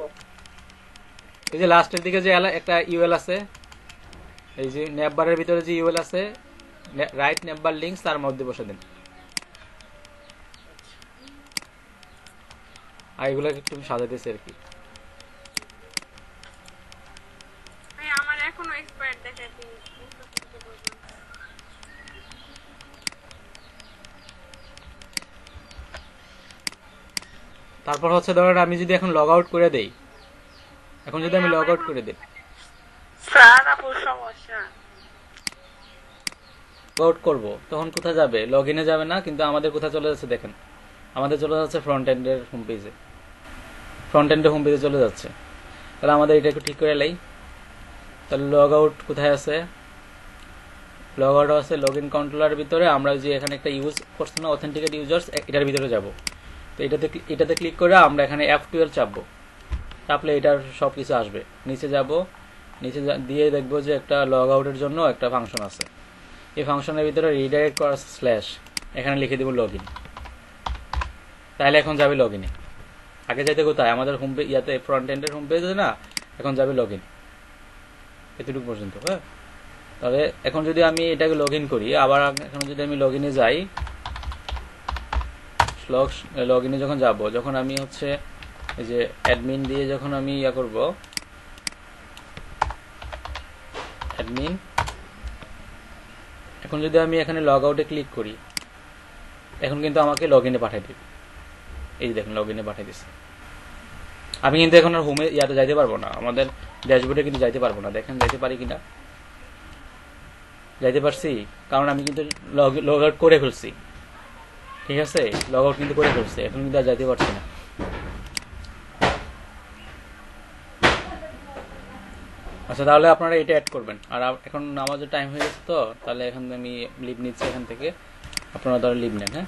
এই যে লাস্টের দিকে যে একটা ইউএল আছে, এই যে নেববারের ভিতরে যে ইউএল আছে, রাইট নেববার লিংকস, তার মধ্যে বসে দেন, আর এগুলোকে একটু সাজাতেছে আর কি। আমার এখনো এক্সপায়ার দেখাচ্ছি। তারপর হচ্ছে ধরেন আমি যদি এখন লগ আউট করে দেই, এখন যদি আমি লগ আউট করে দিই, স্যার আপুর সমস্যা, লগ আউট করবো, তখন কোথায় যাবে? লগ ইনে যাবে না, কিন্তু আমাদের কোথায় চলে যাচ্ছে দেখেন, আমাদের চলে যাচ্ছে ফ্রন্ট এন্ডের হোম পেজে, চলে যাচ্ছে। তাহলে আমাদের এটা একটু ঠিক করে লাই। তাহলে লগ আউট কোথায় আছে? লগ আউট আছে লগ ইন কন্ট্রোলার ভিতরে, আমরা যে এখানে একটা ইউজ করছি না অথেন্টিকেট ইউজার্স, এটার ভিতরে যাব। তো এটাতে ক্লিক করে আমরা এখানে F12 চাপবো, চাপলে এটার সব কিছু আসবে। নিচে যাব, নিচে দিয়ে দেখবো যে একটা লগ আউটের জন্য একটা ফাংশন আছে, এই ফাংশনের ভিতরে রিডাইরেক্ট করা স্ল্যাশ, এখানে লিখে দিব লগ ইন, তাহলে এখন যাবে লগ ইনে। আগে যাইতে কোথায়? আমাদের হোম পেজ, ইয়াতে ফ্রন্ট এন্ডের হোম পেজে না, এখন যাবে লগ ইন, এতটুকু পর্যন্ত। হ্যাঁ, তবে এখন যদি আমি এটাকে লগ ইন করি, আবার এখন যদি আমি লগ ইনে যাই, লগ ইনে যখন যাব, যখন আমি হচ্ছে এই যে অ্যাডমিন দিয়ে যখন আমি ইয়া করব, অ্যাডমিন, এখন যদি আমি এখানে লগ আউটে ক্লিক করি, এখন কিন্তু আমাকে লগ ইনে পাঠিয়ে দিবে। এই দেখুন লগ ইনে পাঠিয়ে দিচ্ছে। আমি কিন্তু এখন আর হোমে ইয়াতে যাইতে পারবো না, আমাদের ড্যাশবোর্ডে কিন্তু যাইতে পারবো না। দেখেন যাইতে পারি কিনা, যাইতে পারছি, কারণ আমি কিন্তু লগ আউট করে ফেলছি। ঠিক আছে, লগ আউট কিন্তু করে ফেলছি, এখন কিন্তু আর যাইতে পারছি না। আচ্ছা, তাহলে আপনারা এটা অ্যাড করবেন। আর এখন নামাজের টাইম হয়ে গেছে তো, তাহলে এখন আমি লিভ নিচ্ছি এখান থেকে, আপনারা তাহলে লিভ নেন। হ্যাঁ।